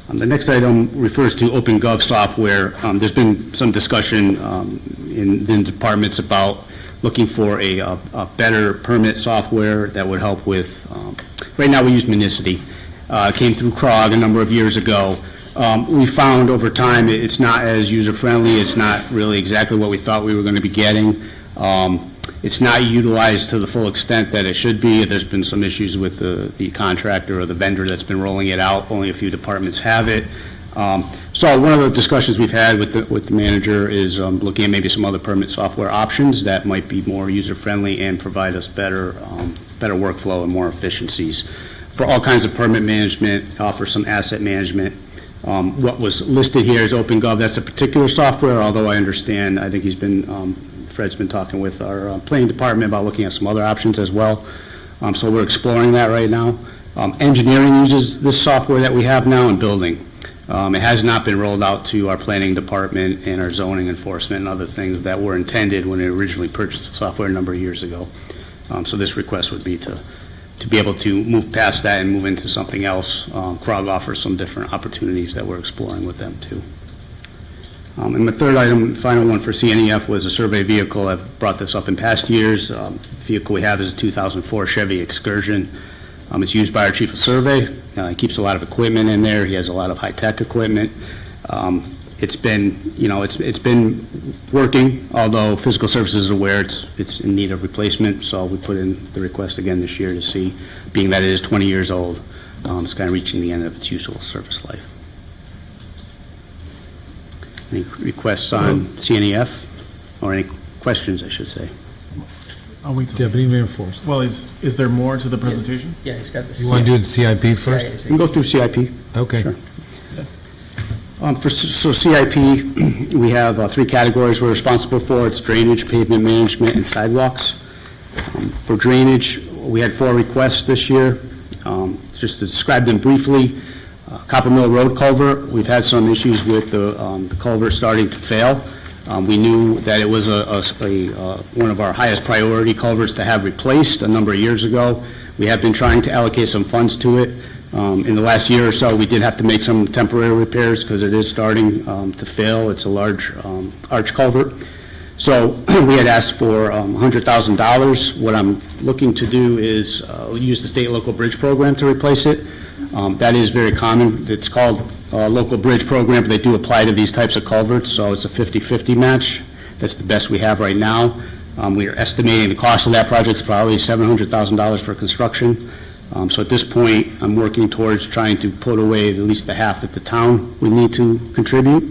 The next item refers to OpenGov software. There's been some discussion in the departments about looking for a better permit software that would help with, right now we use Municity. Came through CROG a number of years ago. We found over time it's not as user-friendly. It's not really exactly what we thought we were going to be getting. It's not utilized to the full extent that it should be. There's been some issues with the contractor or the vendor that's been rolling it out. Only a few departments have it. So one of the discussions we've had with the manager is looking at maybe some other permit software options that might be more user-friendly and provide us better workflow and more efficiencies. For all kinds of permit management, offer some asset management. What was listed here is OpenGov. That's a particular software, although I understand, I think Fred's been talking with our planning department about looking at some other options as well. So we're exploring that right now. Engineering uses this software that we have now in building. It has not been rolled out to our planning department and our zoning enforcement and other things that were intended when it originally purchased the software a number of years ago. So this request would be to be able to move past that and move into something else. CROG offers some different opportunities that we're exploring with them too. And the third item, final one for CNEF, was a survey vehicle. I've brought this up in past years. The vehicle we have is a 2004 Chevy Excursion. It's used by our chief of survey. He keeps a lot of equipment in there. He has a lot of high-tech equipment. It's been, it's been working, although Physical Services is aware it's in need of replacement, so we put in the request again this year to see, being that it is 20 years old, it's kind of reaching the end of its useful service life. Any requests on CNEF, or any questions, I should say? I'll wait till. Deputy Mayor Forrest. Well, is there more to the presentation? Yeah, he's got the. You want to do the CIP first? You can go through CIP. Okay. Sure. So CIP, we have 3 categories we're responsible for. It's drainage, pavement management, and sidewalks. For drainage, we had 4 requests this year. Just to describe them briefly, Copper Mill Road culvert, we've had some issues with the culvert starting to fail. We knew that it was one of our highest priority culverts to have replaced a number of years ago. We have been trying to allocate some funds to it. In the last year or so, we did have to make some temporary repairs because it is starting to fail. It's a large arch culvert. So we had asked for $100,000. What I'm looking to do is use the state and local bridge program to replace it. That is very common. It's called local bridge program, but they do apply to these types of culverts, so it's a 50-50 match. That's the best we have right now. We are estimating the cost of that project is probably $700,000 for construction. So at this point, I'm working towards trying to put away at least the half that the town would need to contribute.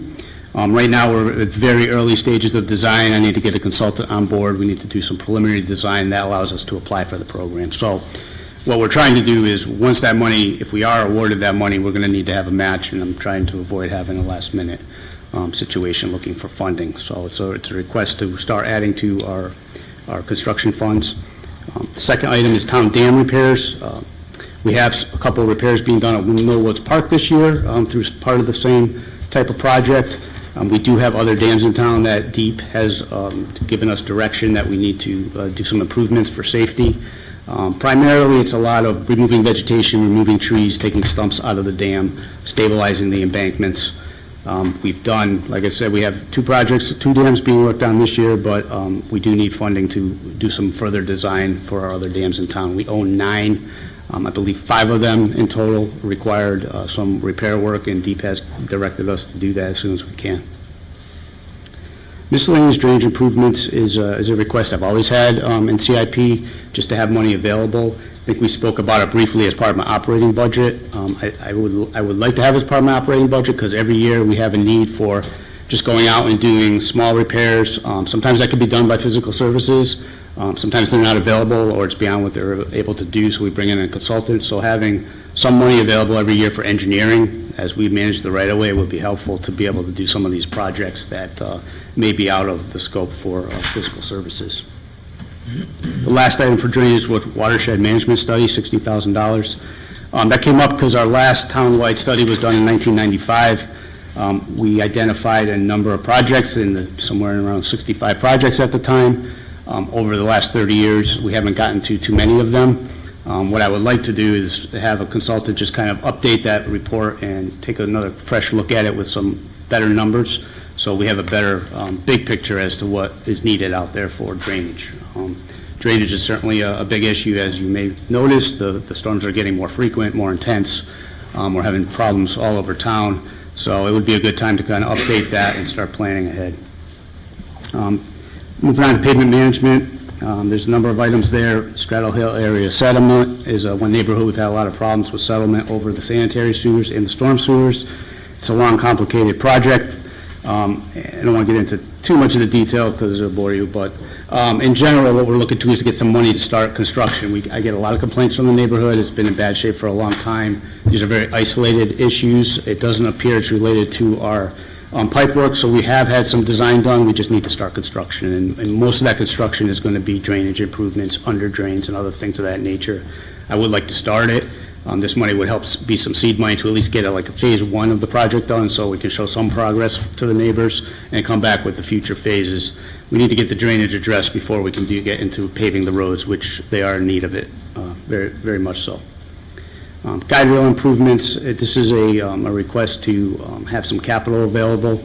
Right now, we're at very early stages of design. I need to get a consultant on board. We need to do some preliminary design that allows us to apply for the program. So what we're trying to do is, once that money, if we are awarded that money, we're going to need to have a match, and I'm trying to avoid having a last-minute situation looking for funding. So it's a request to start adding to our construction funds. The second item is town dam repairs. We have a couple of repairs being done at Millwoods Park this year through part of the same type of project. We do have other dams in town that DEEP has given us direction that we need to do some improvements for safety. Primarily, it's a lot of removing vegetation, removing trees, taking stumps out of the dam, stabilizing the embankments. We've done, like I said, we have two dams being worked on this year, but we do need funding to do some further design for our other dams in town. We own 9. I believe 5 of them in total required some repair work, and DEEP has directed us to do that as soon as we can. Miscellaneous drainage improvements is a request I've always had in CIP, just to have money available. I think we spoke about it briefly as part of my operating budget. I would like to have it as part of my operating budget, because every year we have a need for just going out and doing small repairs. Sometimes that could be done by physical services. Sometimes they're not available, or it's beyond what they're able to do, so we bring in a consultant. So having some money available every year for engineering, as we manage the right-of-way, would be helpful to be able to do some of these projects that may be out of the scope for physical services. The last item for drainage was watershed management study, $60,000. That came up because our last town-wide study was done in 1995. We identified a number of projects, somewhere around 65 projects at the time. Over the last 30 years, we haven't gotten to too many of them. What I would like to do is have a consultant just kind of update that report and take another fresh look at it with some better numbers, so we have a better big picture as to what is needed out there for drainage. Drainage is certainly a big issue, as you may notice. The storms are getting more frequent, more intense. We're having problems all over town, so it would be a good time to kind of update that and start planning ahead. Moving on to pavement management, there's a number of items there. Straddle Hill area settlement is one neighborhood we've had a lot of problems with settlement over the sanitary sewers and the storm sewers. It's a long, complicated project. I don't want to get into too much of the detail because it'll bore you, but in general, what we're looking to is to get some money to start construction. I get a lot of complaints from the neighborhood. It's been in bad shape for a long time. These are very isolated issues. It doesn't appear it's related to our pipe work, so we have had some design done. We just need to start construction, and most of that construction is going to be drainage improvements, under drains, and other things of that nature. I would like to start it. This money would help be some seed money to at least get a phase 1 of the project done, so we can show some progress to the neighbors and come back with the future phases. We need to get the drainage addressed before we can get into paving the roads, which they are in need of it, very, very much so. Guide rail improvements, this is a request to have some capital available.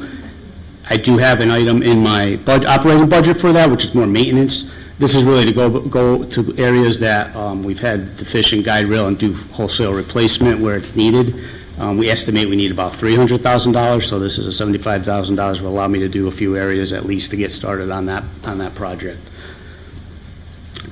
I do have an item in my operating budget for that, which is more maintenance. This is really to go to areas that we've had deficient guide rail and do wholesale replacement where it's needed. We estimate we need about $300,000, so this is a $75,000 will allow me to do a few areas at least to get started on that project.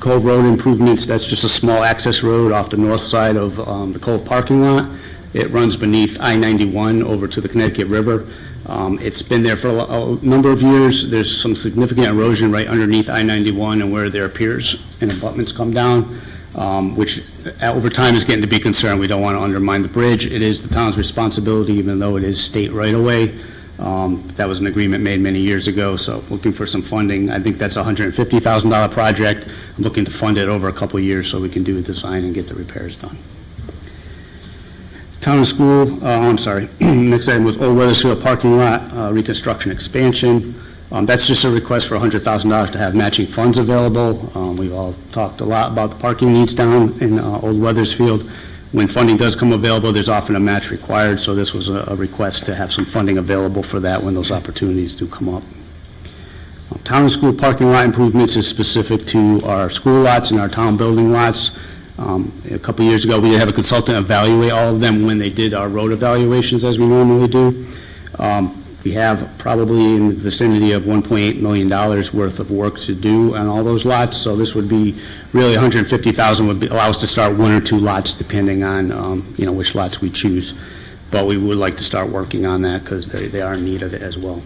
Cove Road improvements, that's just a small access road off the north side of the Cove parking lot. It runs beneath I-91 over to the Connecticut River. It's been there for a number of years. There's some significant erosion right underneath I-91 and where there appears and abutments come down, which over time is getting to be concerned. We don't want to undermine the bridge. It is the town's responsibility, even though it is state right-of-way. That was an agreement made many years ago, so looking for some funding. I think that's a $150,000 project. I'm looking to fund it over a couple of years so we can do a design and get the repairs done. Town and school, next item was Old Weathersfield parking lot reconstruction expansion. That's just a request for $100,000 to have matching funds available. We've all talked a lot about the parking needs down in Old Weathersfield. When funding does come available, there's often a match required, so this was a request to have some funding available for that when those opportunities do come up. Town and school parking lot improvements is specific to our school lots and our town building lots. A couple years ago, we did have a consultant evaluate all of them when they did our road evaluations, as we normally do. We have probably in the vicinity of $1.8 million worth of work to do on all those lots, so this would be really $150,000 would allow us to start 1 or 2 lots depending on which lots we choose. But we would like to start working on that because they are in need of it as well.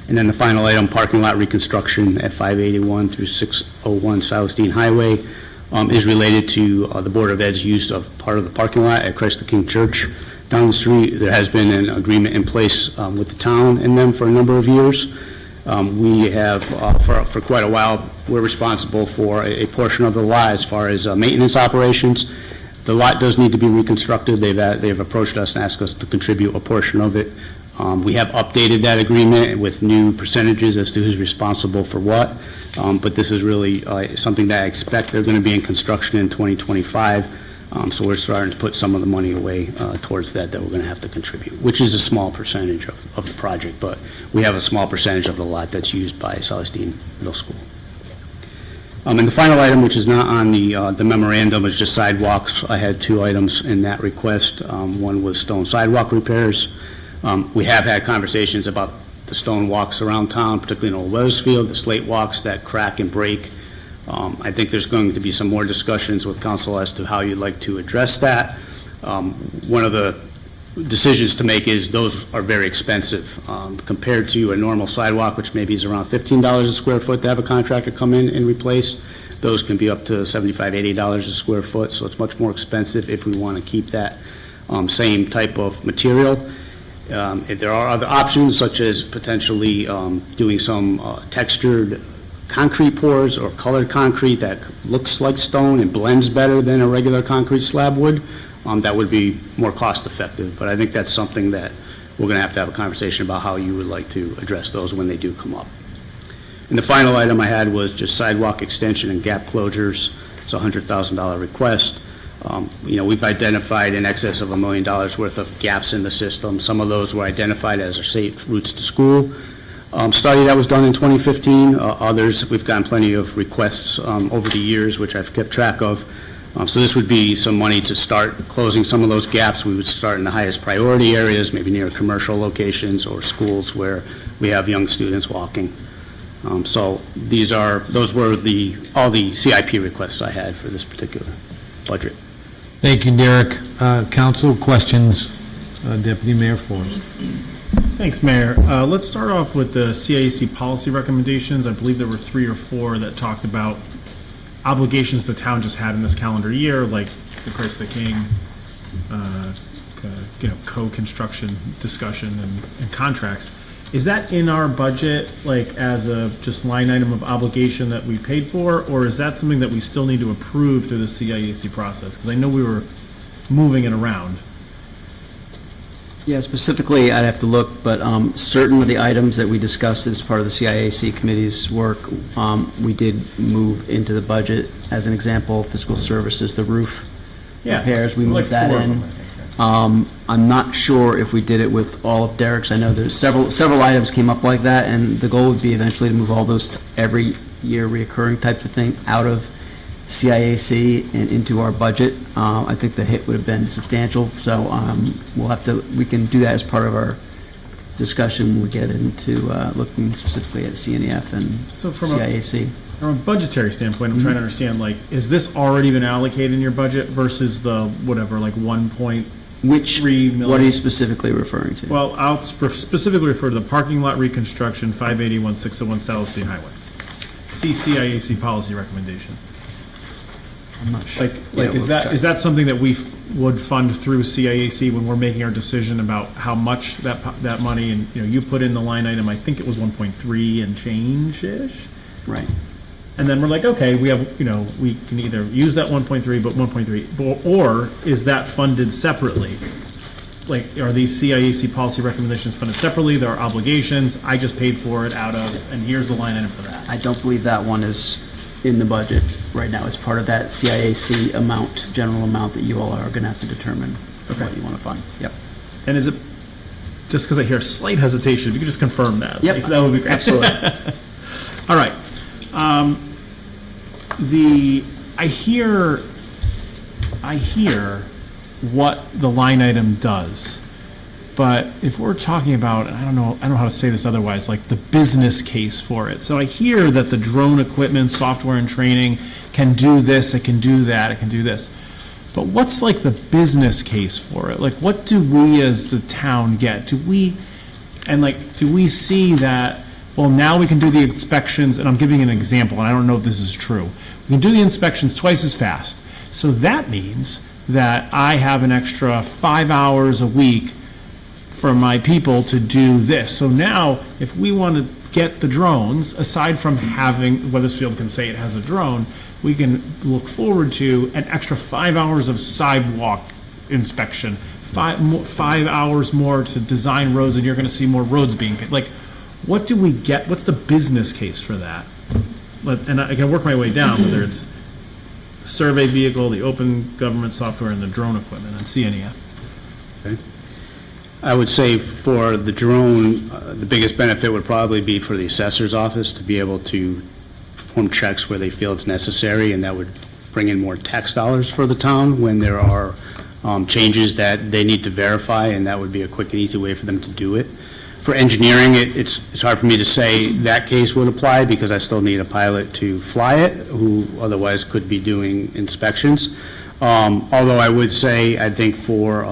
And then the final item, parking lot reconstruction at 581 through 601 Silas Dean Highway. is related to the Board of Ed's use of part of the parking lot at Christ the King Church down the street. There has been an agreement in place with the town and them for a number of years. We have, for quite a while, we're responsible for a portion of the lot as far as maintenance operations. The lot does need to be reconstructed. They've approached us and asked us to contribute a portion of it. We have updated that agreement with new percentages as to who's responsible for what, but this is really something that I expect they're going to be in construction in 2025, so we're starting to put some of the money away towards that we're going to have to contribute, which is a small percentage of the project, but we have a small percentage of the lot that's used by Celestine Middle School. And the final item, which is not on the memorandum, is just sidewalks. I had 2 items in that request. One was stone sidewalk repairs. We have had conversations about the stone walks around town, particularly in Old Weathersfield, the slate walks that crack and break. I think there's going to be some more discussions with council as to how you'd like to address that. One of the decisions to make is those are very expensive compared to a normal sidewalk, which maybe is around $15 a square foot to have a contractor come in and replace. Those can be up to $75, $80 a square foot, so it's much more expensive if we want to keep that same type of material. If there are other options, such as potentially doing some textured concrete pours or colored concrete that looks like stone and blends better than a regular concrete slab would, that would be more cost effective. But I think that's something that we're going to have a conversation about how you would like to address those when they do come up. And the final item I had was just sidewalk extension and gap closures. It's a $100,000 request. We've identified in excess of $1 million worth of gaps in the system. Some of those were identified as our safe routes to school study that was done in 2015. Others, we've gotten plenty of requests over the years, which I've kept track of. So this would be some money to start closing some of those gaps. We would start in the highest priority areas, maybe near commercial locations or schools where we have young students walking. So those were all the CIP requests I had for this particular budget. Thank you, Derek. Council, questions? Deputy Mayor Forrest. Thanks, Mayor. Let's start off with the CIAC policy recommendations. I believe there were 3 or 4 that talked about obligations the town just had in this calendar year, like the Christ the King, co-construction discussion and contracts. Is that in our budget, like as a just line item of obligation that we paid for, or is that something that we still need to approve through the CIAC process? Because I know we were moving it around. Yeah, specifically, I'd have to look, but certain of the items that we discussed as part of the CIAC committee's work, we did move into the budget. As an example, fiscal services, the roof repairs, we moved that in. I'm not sure if we did it with all of Derek's. I know there's several items came up like that, and the goal would be eventually to move all those to every year reoccurring types of thing out of CIAC and into our budget. I think the hit would have been substantial, so we can do that as part of our discussion when we get into looking specifically at CNEF and CIAC. From a budgetary standpoint, I'm trying to understand, is this already been allocated in your budget versus the whatever, 1.3 million? What are you specifically referring to? Well, I'll specifically refer to the parking lot reconstruction, 581-601 Celestine Highway. See CIAC policy recommendation. I'm not sure. Is that something that we would fund through CIAC when we're making our decision about how much that money, and you put in the line item, I think it was 1.3 and change-ish? Right. And then we're like, okay, we have, we can either use that 1.3, but 1.3, or is that funded separately? Are these CIAC policy recommendations funded separately? There are obligations, I just paid for it out of, and here's the line item for that. I don't believe that one is in the budget right now. It's part of that CIAC amount, general amount that you all are going to have to determine what you want to fund. Yep. And is it, just because I hear slight hesitation, if you could just confirm that. Yep. That would be great. Absolutely. All right. I hear what the line item does, but if we're talking about, I don't know how to say this otherwise, the business case for it. So I hear that the drone equipment, software and training can do this, it can do that, it can do this. But what's the business case for it? What do we as the town get? Do we see that well, now we can do the inspections, and I'm giving an example, and I don't know if this is true. We can do the inspections twice as fast. So that means that I have an extra 5 hours a week for my people to do this. So now, if we want to get the drones, aside from having, Weathersfield can say it has a drone, we can look forward to an extra 5 hours of sidewalk inspection, 5 hours more to design roads, and you're going to see more roads being paved. Like, what do we get? What's the business case for that? And I can work my way down, whether it's the survey vehicle, the open government software, and the drone equipment and CNEF. I would say for the drone, the biggest benefit would probably be for the assessor's office to be able to perform checks where they feel it's necessary, and that would bring in more tax dollars for the town when there are changes that they need to verify, and that would be a quick and easy way for them to do it. For engineering, it's hard for me to say that case would apply because I still need a pilot to fly it, who otherwise could be doing inspections. Although I would say, I think for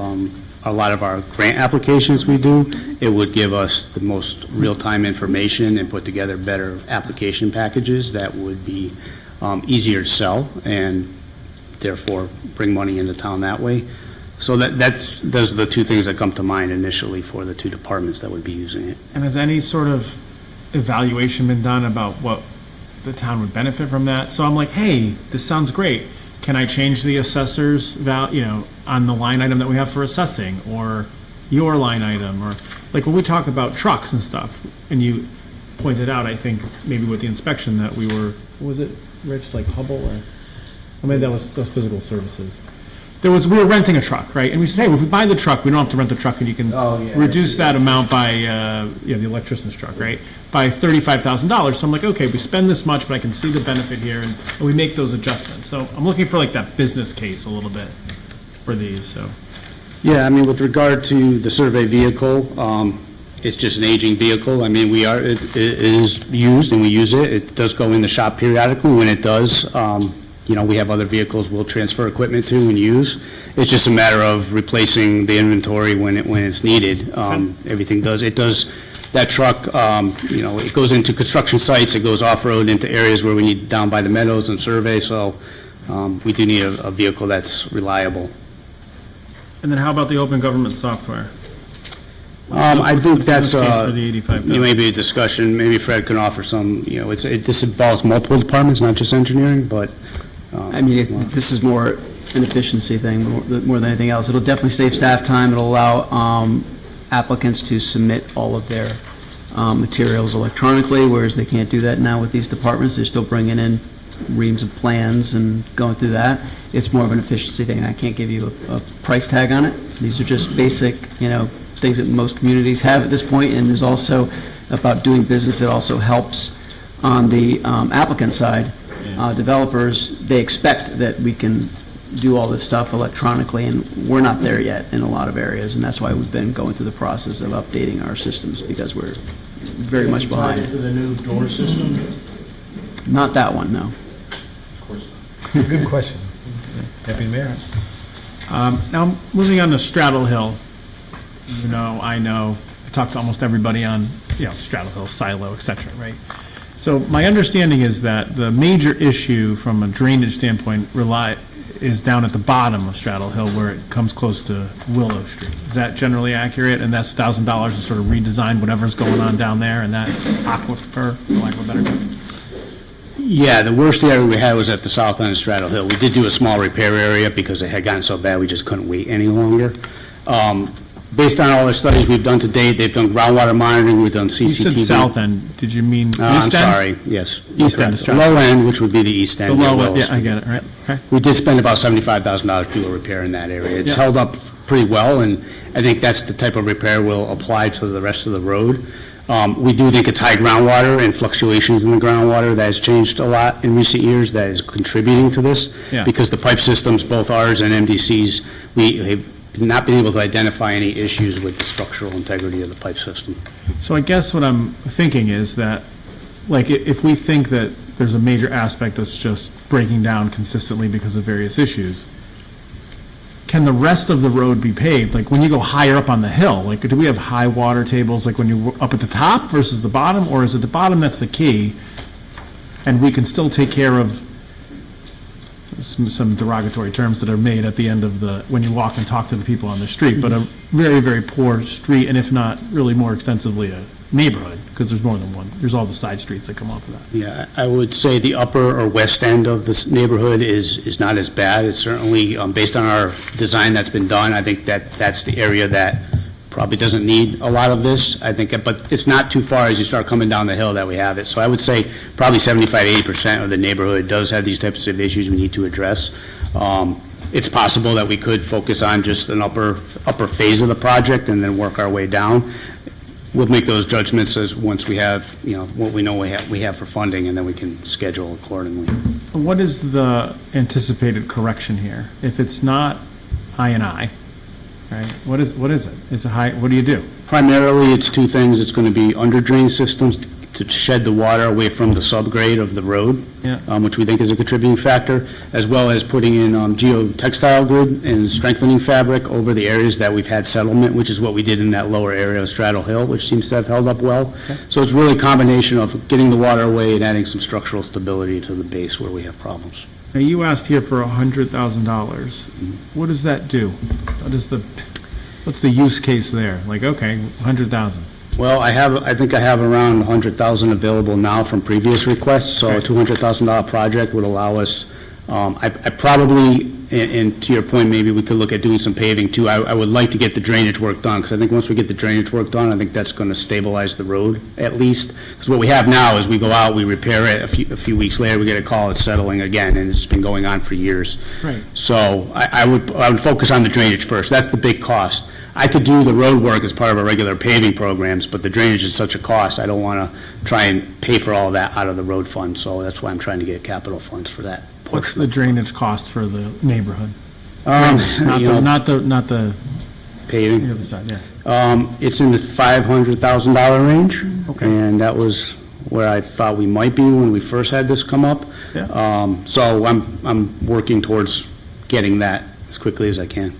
a lot of our grant applications we do, it would give us the most real-time information and put together better application packages that would be easier to sell and therefore bring money into town that way. So those are the two things that come to mind initially for the two departments that would be using it. And has any sort of evaluation been done about what the town would benefit from that? So I'm like, hey, this sounds great. Can I change the assessor's on the line item that we have for assessing, or your line item, or like when we talk about trucks and stuff, and you pointed out, I think maybe with the inspection that we were, what was it, Rich, like Hubble, or maybe that was physical services. We were renting a truck, right? And we said, hey, well, if we buy the truck, we don't have to rent the truck, and you can reduce that amount by, the electrician's truck, right? By $35,000. So I'm like, okay, we spend this much, but I can see the benefit here, and we make those adjustments. So I'm looking for like that business case a little bit for these, so. Yeah, I mean, with regard to the survey vehicle, it's just an aging vehicle. I mean, it is used and we use it. It does go in the shop periodically. When it does, we have other vehicles we'll transfer equipment to and use. It's just a matter of replacing the inventory when it's needed. That truck, it goes into construction sites, it goes off-road into areas where we need down by the meadows and survey, so we do need a vehicle that's reliable. And then how about the open government software? I think that's for the $85,000? maybe a discussion, maybe Fred can offer some, this involves multiple departments, not just engineering, but. This is more an efficiency thing, more than anything else. It'll definitely save staff time. It'll allow applicants to submit all of their materials electronically, whereas they can't do that now with these departments. They're still bringing in reams of plans and going through that. It's more of an efficiency thing. I can't give you a price tag on it. These are just basic, things that most communities have at this point, and there's also about doing business that also helps on the applicant side. Developers, they expect that we can do all this stuff electronically, and we're not there yet in a lot of areas, and that's why we've been going through the process of updating our systems, because we're very much behind. Into the new door system? Not that one, no. Good question. Deputy Mayor? Now, moving on to Straddle Hill. I talk to almost everybody on, Straddle Hill, Silo, et cetera, right? So my understanding is that the major issue from a drainage standpoint is down at the bottom of Straddle Hill where it comes close to Willow Street. Is that generally accurate? And that's $1,000 to sort of redesign whatever's going on down there in that aquifer, for lack of a better term? Yeah, the worst area we had was at the south end of Straddle Hill. We did do a small repair area because it had gotten so bad we just couldn't wait any longer. Based on all the studies we've done to date, they've done groundwater monitoring, we've done CCTV. You said south end, did you mean east end? I'm sorry, yes. East end of The Straddle. low end, which would be the east end. The near low Willow end, yeah, I Street. get it, right, okay. We did spend about $75,000 to do a repair in that area. It's Yeah. held up pretty well, and I think that's the type of repair we'll apply to the rest of the road. We do think it's high groundwater and fluctuations in the groundwater that has changed a lot in recent years that is contributing to this. Yeah. Because the pipe systems, both ours and MDC's, we have not been able to identify any issues with the structural integrity of the pipe system. So I guess what I'm thinking is that, like, if we think that there's a major aspect that's just breaking down consistently because of various issues, can the rest of the road be paved? Like, when you go higher up on the hill, like, do we have high water tables, like when you're up at the top versus the bottom? Or is it the bottom that's the key? And we can still take care of some derogatory terms that are made at the end of when you walk and talk to the people on the street, but a very, very poor street, and if not really more extensively a neighborhood, because there's more than one. There's all the side streets that come off of that. Yeah, I would say the upper or west end of this neighborhood is not as bad. It's certainly, based on our design that's been done, I think that's the area that probably doesn't need a lot of this, I think, but it's not too far as you start coming down the hill that we have it. So I would say probably 75-80% of the neighborhood does have these types of issues we need to address. It's possible that we could focus on just an upper phase of the project and then work our way down. We'll make those judgments once we have, what we know we have for funding, and then we can schedule accordingly. What is the anticipated correction here? If it's not I&I, right, what is it? It's a high, what do you do? Primarily, it's two things. It's going to be under drain systems to shed the water away from the subgrade of the road, Yeah. Which we think is a contributing factor, as well as putting in geotextile grid and strengthening fabric over the areas that we've had settlement, which is what we did in that lower area of Straddle Hill, which seems to have held up well. So it's really a combination of getting the water away and adding some structural stability to the base where we have problems. Now, you asked here for $100,000. What does that do? What's the use case there? Like, okay, 100,000. Well, I think I have around 100,000 available now from previous requests, so a $200,000 project would allow us, I probably, and to your point, maybe we could look at doing some paving too. I would like to get the drainage work done, because I think once we get the drainage work done, I think that's going to stabilize the road at least. Because what we have now is we go out, we repair it, a few weeks later, we get a call, it's settling again, and it's been going on for years. Right. So I would focus on the drainage first. That's the big cost. I could do the road work as part of our regular paving programs, but the drainage is such a cost, I don't want to try and pay for all that out of the road fund, so that's why I'm trying to get capital funds for that What's portion. the drainage cost for the neighborhood? You Not know, the paving. other side, yeah. It's in the $500,000 range. Okay. And that was where I thought we might be when we first had this come up. Yeah. So I'm working towards getting that as quickly as I can.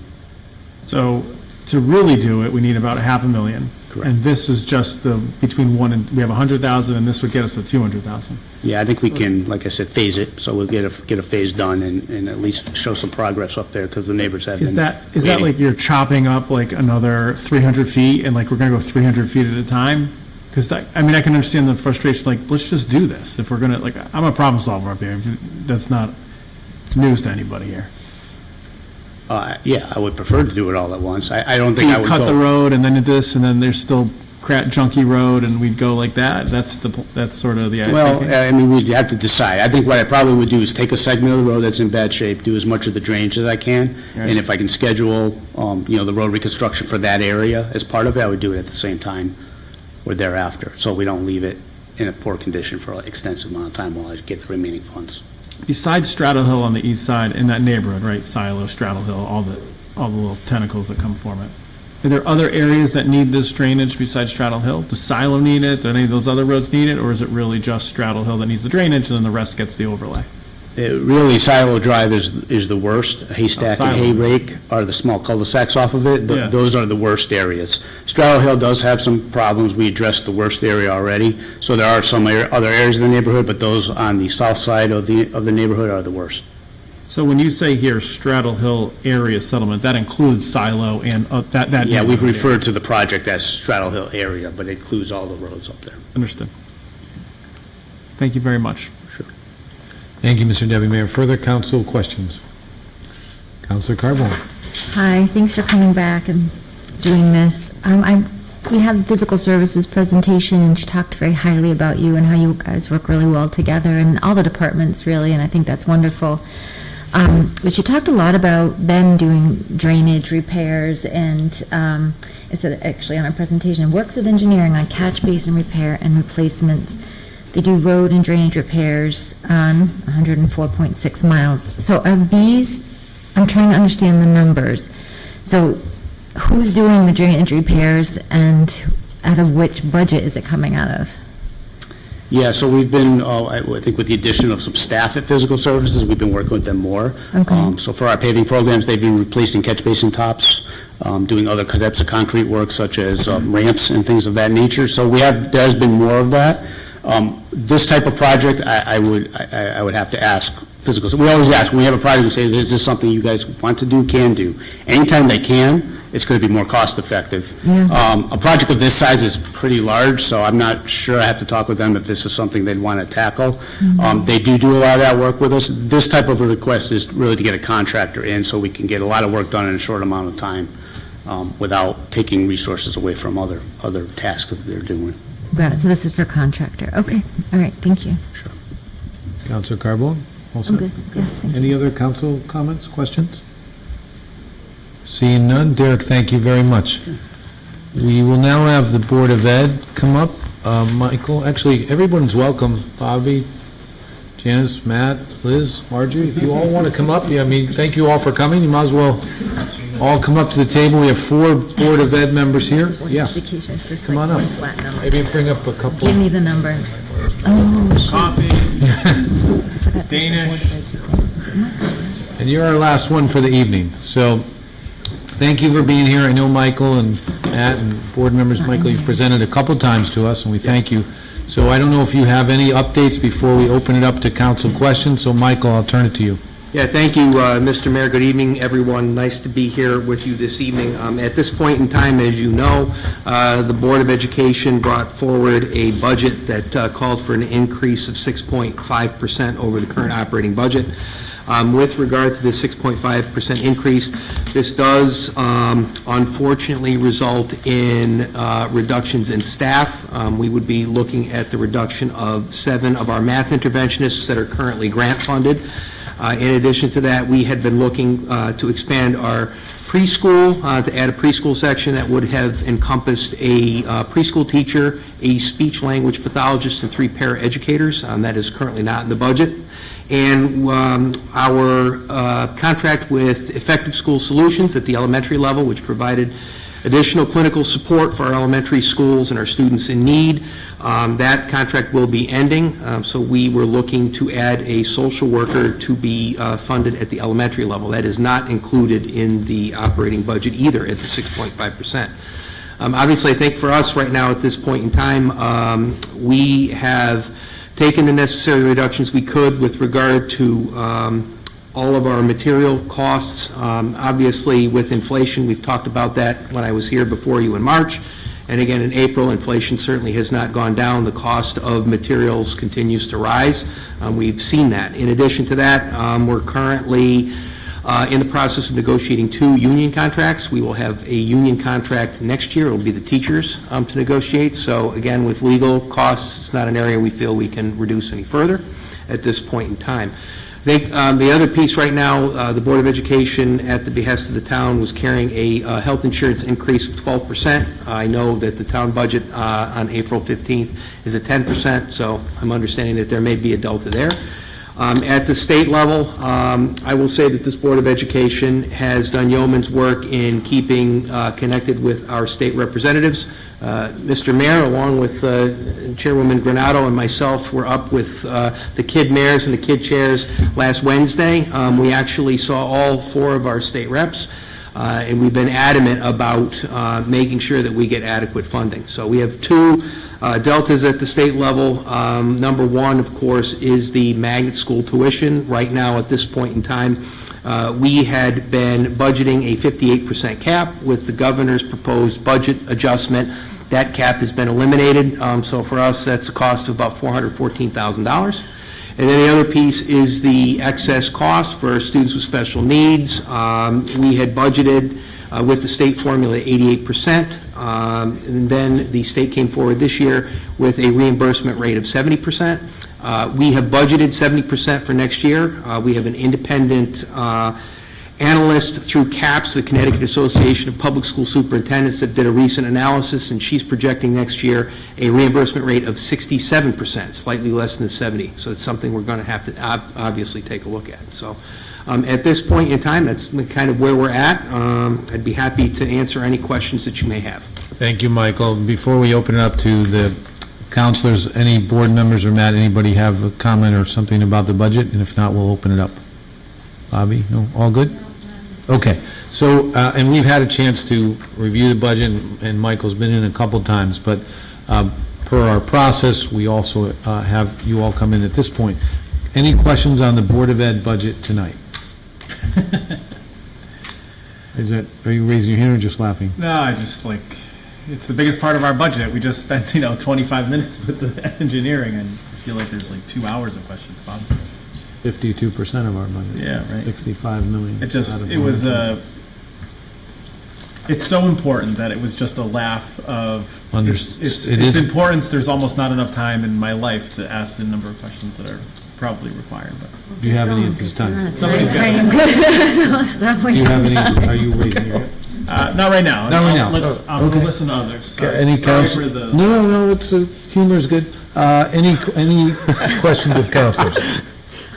So to really do it, we need about $500,000. Correct. And this is just between we have 100,000, and this would get us to 200,000. Yeah, I think we can, like I said, phase it, so we'll get a phase done and at least show some progress up there, because the neighbors have been Is that waiting. like you're chopping up like another 300 feet, and like we're gonna go 300 feet at a time? Because I mean, I can understand the frustration, like, let's just do this. If we're gonna, like, I'm a problem solver up here. That's not news to anybody here. Yeah, I would prefer to do it all at once. I don't So think I you would cut the go. road, and then this, and then there's still junky road, and we'd go like that? That's sort of the idea. Well, I mean, we'd have to decide. I think what I probably would do is take a segment of the road that's in bad shape, do as much of the drainage as I can, Right. and if I can schedule, the road reconstruction for that area as part of it, I would do it at the same time or thereafter, so we don't leave it in a poor condition for an extensive amount of time while I get the remaining funds. Besides Straddle Hill on the east side, in that neighborhood, right, Silo, Straddle Hill, all the little tentacles that come from it, are there other areas that need this drainage besides Straddle Hill? Does Silo need it? Do any of those other roads need it? Or is it really just Straddle Hill that needs the drainage, and then the rest gets the overlay? Really, Silo Drive is the worst. Haystack and Silo. Hayrake are the small cul-de-sacs off of it. Yeah. Those are the worst areas. Straddle Hill does have some problems. We addressed the worst area already. So there are some other areas of the neighborhood, but those on the south side of the neighborhood are the worst. So when you say here Straddle Hill area settlement, that includes Silo and that Yeah, we've neighborhood area. referred to the project as Straddle Hill area, but it includes all the roads up there. Understood. Thank you very much. Thank you, Mr. Deputy Mayor. Further council questions? Councilor Carbone? Hi, thanks for coming back and doing this. We had physical services presentation, and she talked very highly about you and how you guys work really well together, and all the departments really, and I think that's wonderful. But she talked a lot about them doing drainage repairs, and it said actually on our presentation, works with engineering on catch basin repair and replacements. They do road and drainage repairs on 104.6 miles. So are these, I'm trying to understand the numbers. So who's doing the drainage repairs, and out of which budget is it coming out of? Yeah, so we've been, I think with the addition of some staff at Physical Services, we've been working with them more. Okay. So for our paving programs, they've been replacing catch basin tops, doing other types of concrete work such as ramps and things of that nature. So there has been more of that. This type of project, I would have to ask Physical. So we always ask, when we have a project, we say, is this something you guys want to do, can do? Anytime they can, it's going to be more cost effective. Yeah. A project of this size is pretty large, so I'm not sure. I have to talk with them if this is something they'd want to tackle. They do a lot of that work with us. This type of a request is really to get a contractor in so we can get a lot of work done in a short amount of time without taking resources away from other tasks that they're doing. Got it, so this is for contractor, okay, all right, thank you. Counselor Carbone? All I'm set? good, yes, thank you. Any other council comments, questions? Seeing none, Derek, thank you very much. We will now have the Board of Ed come up. Michael, actually, everyone's welcome. Bobby, Janice, Matt, Liz, Marjorie, if you all want to come up, I mean, thank you all for coming. You might as well all come up to the table. We have 4 Board of Ed members here. Yeah, Education, it's just come like on one up. flat number. Maybe bring up a couple. Give me the number. Oh, shoot. Coffee, I forgot the Danish. Board of Education. Is it Michael? And you're our last one for the evening. So, thank you for being here. I know Michael and Matt and board members, Michael, you've presented a couple times to us, and we thank you. So I don't know if you have any updates before we open it up to council questions. So, Michael, I'll turn it to you. Yeah, thank you, Mr. Mayor. Good evening, everyone. Nice to be here with you this evening. At this point in time, as you know, the Board of Education brought forward a budget that called for an increase of 6.5% over the current operating budget. With regard to the 6.5% increase, this does unfortunately result in reductions in staff. We would be looking at the reduction of 7 of our math interventionists that are currently grant funded. In addition to that, we had been looking to expand our preschool, to add a preschool section that would have encompassed a preschool teacher, a speech-language pathologist, and 3 paraeducators. That is currently not in the budget. And our contract with Effective School Solutions at the elementary level, which provided additional clinical support for our elementary schools and our students in need, that contract will be ending. So we were looking to add a social worker to be funded at the elementary level. That is not included in the operating budget either at the 6.5%. Obviously, I think for us right now at this point in time, we have taken the necessary reductions we could with regard to all of our material costs. Obviously, with inflation, we've talked about that when I was here before you in March, and again in April. Inflation certainly has not gone down. The cost of materials continues to rise. We've seen that. In addition to that, we're currently in the process of negotiating 2 union contracts. We will have a union contract next year. It will be the teachers to negotiate. So again, with legal costs, it's not an area we feel we can reduce any further at this point in time. I think the other piece right now, the Board of Education, at the behest of the town, was carrying a health insurance increase of 12%. I know that the town budget on April 15th is at 10%, so I'm understanding that there may be a delta there. At the state level, I will say that this Board of Education has done yeoman's work in keeping connected with our state representatives. Mr. Mayor, along with Chairwoman Granato and myself, were up with the kid mayors and the kid chairs last Wednesday. We actually saw all 4 of our state reps, and we've been adamant about making sure that we get adequate funding. So we have 2 deltas at the state level. Number 1, of course, is the magnet school tuition. Right now, at this point in time, we had been budgeting a 58% cap. With the governor's proposed budget adjustment, that cap has been eliminated. So for us, that's a cost of about $414,000. And then the other piece is the excess cost for students with special needs. We had budgeted with the state formula 88%. And then the state came forward this year with a reimbursement rate of 70%. We have budgeted 70% for next year. We have an independent analyst through CAPS, the Connecticut Association of Public School Superintendents, that did a recent analysis, and she's projecting next year a reimbursement rate of 67%, slightly less than 70. So it's something we're going to have to obviously take a look at. So at this point in time, that's kind of where we're at. I'd be happy to answer any questions that you may have. Thank you, Michael. Before we open it up to the Counselors, any board members or Matt, anybody have a comment or something about the budget? And if not, we'll open it up. Bobby, no, all good? Okay, so, and we've had a chance to review the budget, and Michael's been in a couple times, but per our process, we also have you all come in at this point. Any questions on the Board of Ed budget tonight? Are you raising your hand or just laughing? No, I just like, it's the biggest part of our budget. We just spent, 25 minutes with the engineering, and I feel like there's like 2 hours of questions possible. 52% of our budget. Yeah, right. 65 million. It was it's so important that it was just a laugh of, its importance. There's almost not enough time in my life to ask the number of questions that are probably required, but. Do you have any at this time? Somebody's got Frame. Do you have any, are you raising your hand? Not right now. Not right now. I'm Okay. gonna listen to others. Sorry. Any Sorry counsel? for the- No, it's, humor is good. Any questions of counselors?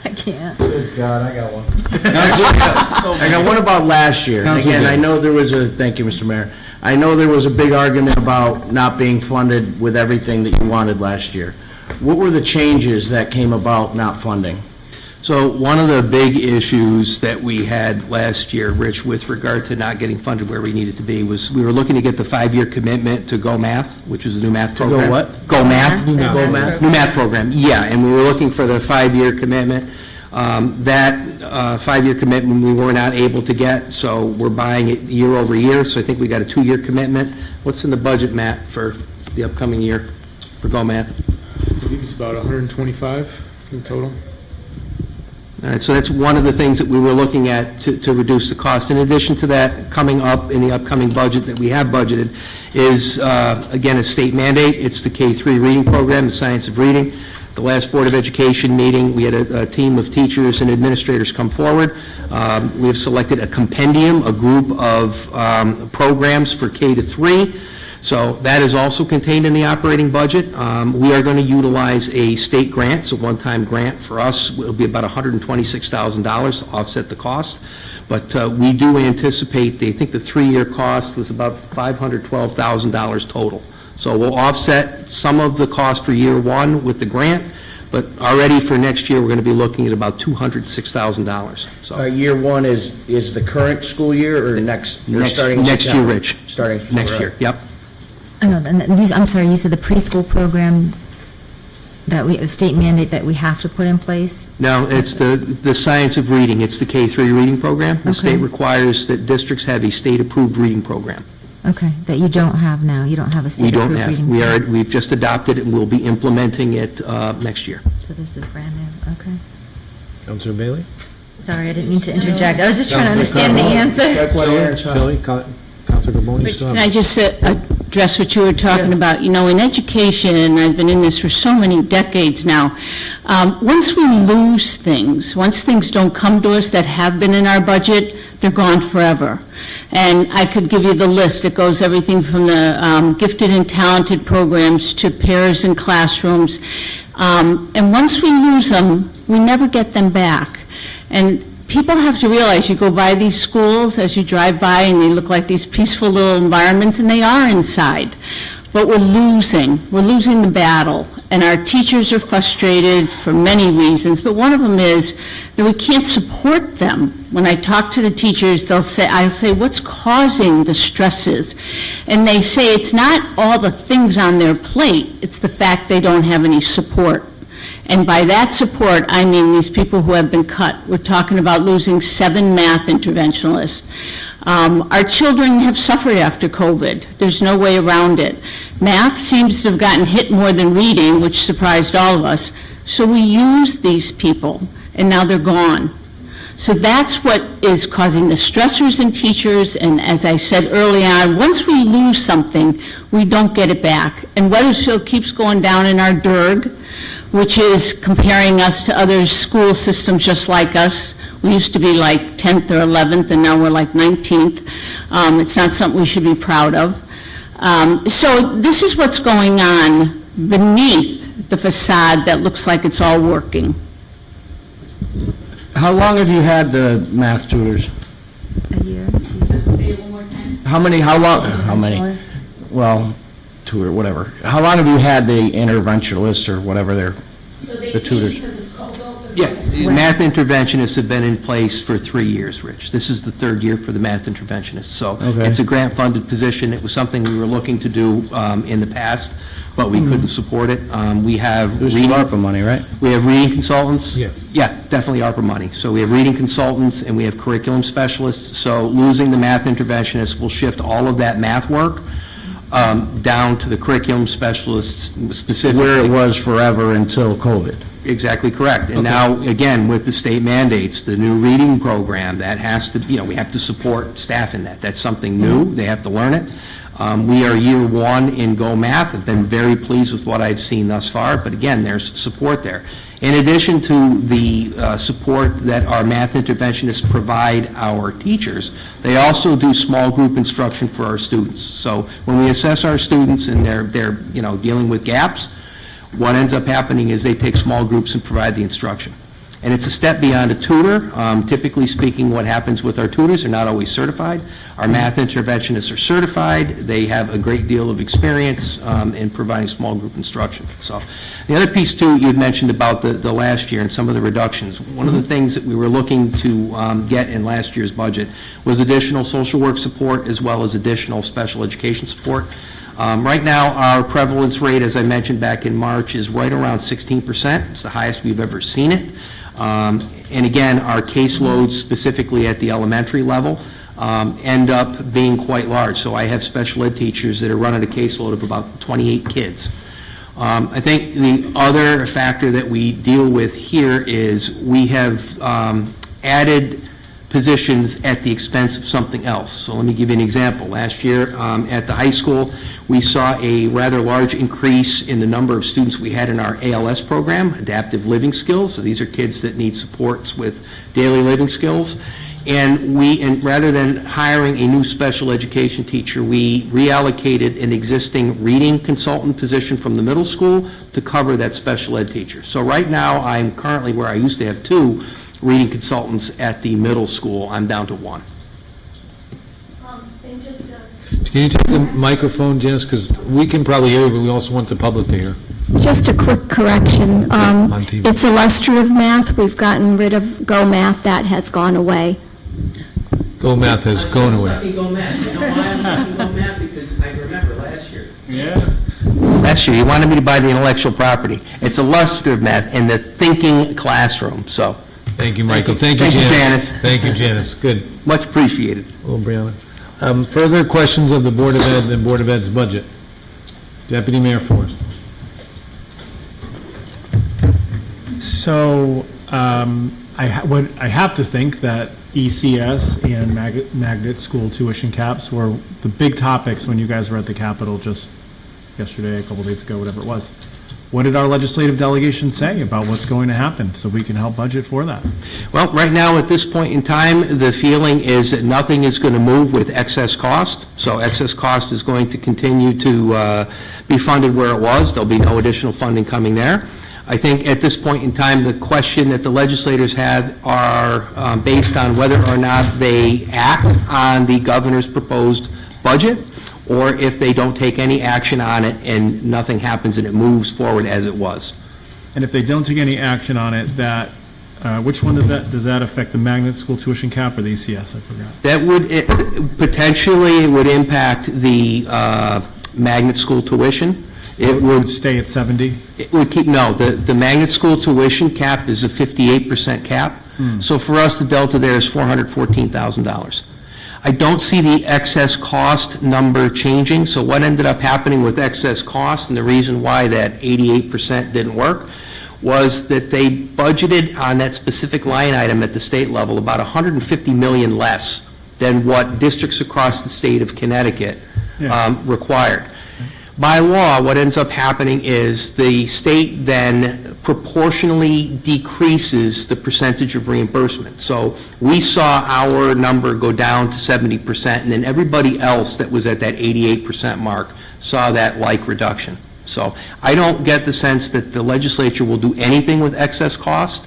I can't. Good God, I got one. I got one about last year. Council Again, Bill. I know there was thank you, Mr. Mayor. I know there was a big argument about not being funded with everything that you wanted last year. What were the changes that came about not funding? So one of the big issues that we had last year, Rich, with regard to not getting funded where we needed to be, was we were looking to get the 5-year commitment to Go Math, which is a new math program. what? Go Math. Go Math? New math program, yeah, and we were looking for the 5-year commitment. That 5-year commitment we were not able to get, so we're buying it year over year, so I think we got a 2-year commitment. What's in the budget, Matt, for the upcoming year for Go Math? I think it's about 125 in total. All right, so that's one of the things that we were looking at to reduce the cost. In addition to that, coming up in the upcoming budget that we have budgeted is, again, a state mandate. It's the K-3 reading program, the science of reading. The last Board of Education meeting, we had a team of teachers and administrators come forward. We have selected a compendium, a group of programs for K-3. So that is also contained in the operating budget. We are going to utilize a state grant. It's a one-time grant for us. It'll be about $126,000 to offset the cost. But we do anticipate, I think the 3-year cost was about $512,000 total. So we'll offset some of the cost for year one with the grant, but already for next year, we're going to be looking at about $206,000. So Year one is the current school year or next? Or starting in next year, September? Rich. Starting. Next right. year, yep. I know, and I'm sorry, you said the preschool program that a state mandate that we have to put in place? No, it's the science of reading. It's the K-3 reading program. The state Okay. requires that districts have a state-approved reading program. Okay, that you don't have now, you don't have a We state don't approved have. reading. We've just adopted it, and we'll be implementing it next year. So this is brand new, okay. Counselor Bailey? Sorry, I didn't mean to interject, I was just trying to understand the answer. Shelley, Counselor Gaboni, still Can have- I just address what you were talking about? In education, and I've been in this for so many decades now, once we lose things, once things don't come to us that have been in our budget, they're gone forever. And I could give you the list. It goes everything from the gifted and talented programs to pairs in classrooms. And once we lose them, we never get them back. And people have to realize, you go by these schools as you drive by, and they look like these peaceful little environments, and they are inside. But we're losing the battle, and our teachers are frustrated for many reasons, but one of them is that we can't support them. When I talk to the teachers, I'll say, what's causing the stresses? And they say it's not all the things on their plate, it's the fact they don't have any support. And by that support, I mean these people who have been cut. We're talking about losing 7 math interventionalists. Our children have suffered after COVID. There's no way around it. Math seems to have gotten hit more than reading, which surprised all of us. So we use these people, and now they're gone. So that's what is causing the stressors in teachers, and as I said early on, once we lose something, we don't get it back. And Weathersfield keeps going down in our DIRG, which is comparing us to other school systems just like us. We used to be like 10th or 11th, and now we're like 19th. It's not something we should be proud of. So this is what's going on beneath the facade that looks like it's all working. How long have you had the math tutors? A year, 2 years. How many? Well, tutor, whatever. How long have you had the interventionalists or whatever they're, the tutors? Yeah, math interventionists have been in place for 3 years, Rich. This is the third year for the math interventionists. So Okay. it's a grant-funded position. It was something we were looking to do in the past, but we couldn't support it. We have There's some reading, ARPA money, right? we have reading consultants. Yes. Yeah, definitely ARPA money. So we have reading consultants and we have curriculum specialists. So losing the math interventionists will shift all of that math work down to the curriculum specialists specifically. Where it was forever until COVID. Exactly correct. And now, again, with the state mandates, the new reading program, that has to, we have to support staff in that. That's something new. They have to learn it. We are year one in Go Math. I've been very pleased with what I've seen thus far, but again, there's support there. In addition to the support that our math interventionists provide our teachers, they also do small group instruction for our students. So when we assess our students and they're dealing with gaps, what ends up happening is they take small groups and provide the instruction. And it's a step beyond a tutor. Typically speaking, what happens with our tutors, they're not always certified. Our math interventionists are certified. They have a great deal of experience in providing small group instruction. So the other piece, too, you had mentioned about the last year and some of the reductions. One of the things that we were looking to get in last year's budget was additional social work support as well as additional special education support. Right now, our prevalence rate, as I mentioned back in March, is right around 16%. It's the highest we've ever seen it. And again, our caseloads, specifically at the elementary level, end up being quite large. So I have special ed teachers that are running a caseload of about 28 kids. I think the other factor that we deal with here is we have added positions at the expense of something else. So let me give you an example. Last year at the high school, we saw a rather large increase in the number of students we had in our ALS program, Adaptive Living Skills. So these are kids that need supports with daily living skills. And rather than hiring a new special education teacher, we reallocated an existing reading consultant position from the middle school to cover that special ed teacher. So right now, I'm currently where I used to have 2 reading consultants at the middle school. I'm down to 1. Can you take the microphone, Janice, because we can probably hear you, but we also want the public to hear. Just a quick correction. On TV. It's illustrative math. We've gotten rid of Go Math. That has gone away. Go Math has gone away. Let me go math. You know why I'm talking go math? Because I remember last year. Yeah. Last year, you wanted me to buy the intellectual property. It's illustrative math in the thinking classroom, so. Thank you, Michael. Thank you, Janice. Thank you, Janice. Good. Much appreciated. Well, Brianna. Further questions of the Board of Ed and Board of Ed's budget? Deputy Mayor Forrest. So, I have to think that ECS and magnet school tuition caps were the big topics when you guys were at the Capitol just yesterday, a couple days ago, whatever it was. What did our legislative delegation say about what's going to happen so we can help budget for that? Well, right now, at this point in time, the feeling is that nothing is going to move with excess cost. So excess cost is going to continue to be funded where it was. There'll be no additional funding coming there. I think at this point in time, the question that the legislators have are based on whether or not they act on the governor's proposed budget, or if they don't take any action on it and nothing happens and it moves forward as it was. And if they don't take any action on it, that, which one does that affect, the magnet school tuition cap or the ECS? I forgot. That would, potentially, it would impact the magnet school tuition. It would stay at 70? It would keep, no, the magnet school tuition cap is a 58% cap. So for us, the delta there is $414,000. I don't see the excess cost number changing, so what ended up happening with excess cost, and the reason why that 88% didn't work, was that they budgeted on that specific line item at the state level about $150 million less than what districts across the state of Connecticut required. By law, what ends up happening is the state then proportionally decreases the percentage of reimbursement. So we saw our number go down to 70%, and then everybody else that was at that 88% mark saw that like reduction. So I don't get the sense that the legislature will do anything with excess cost.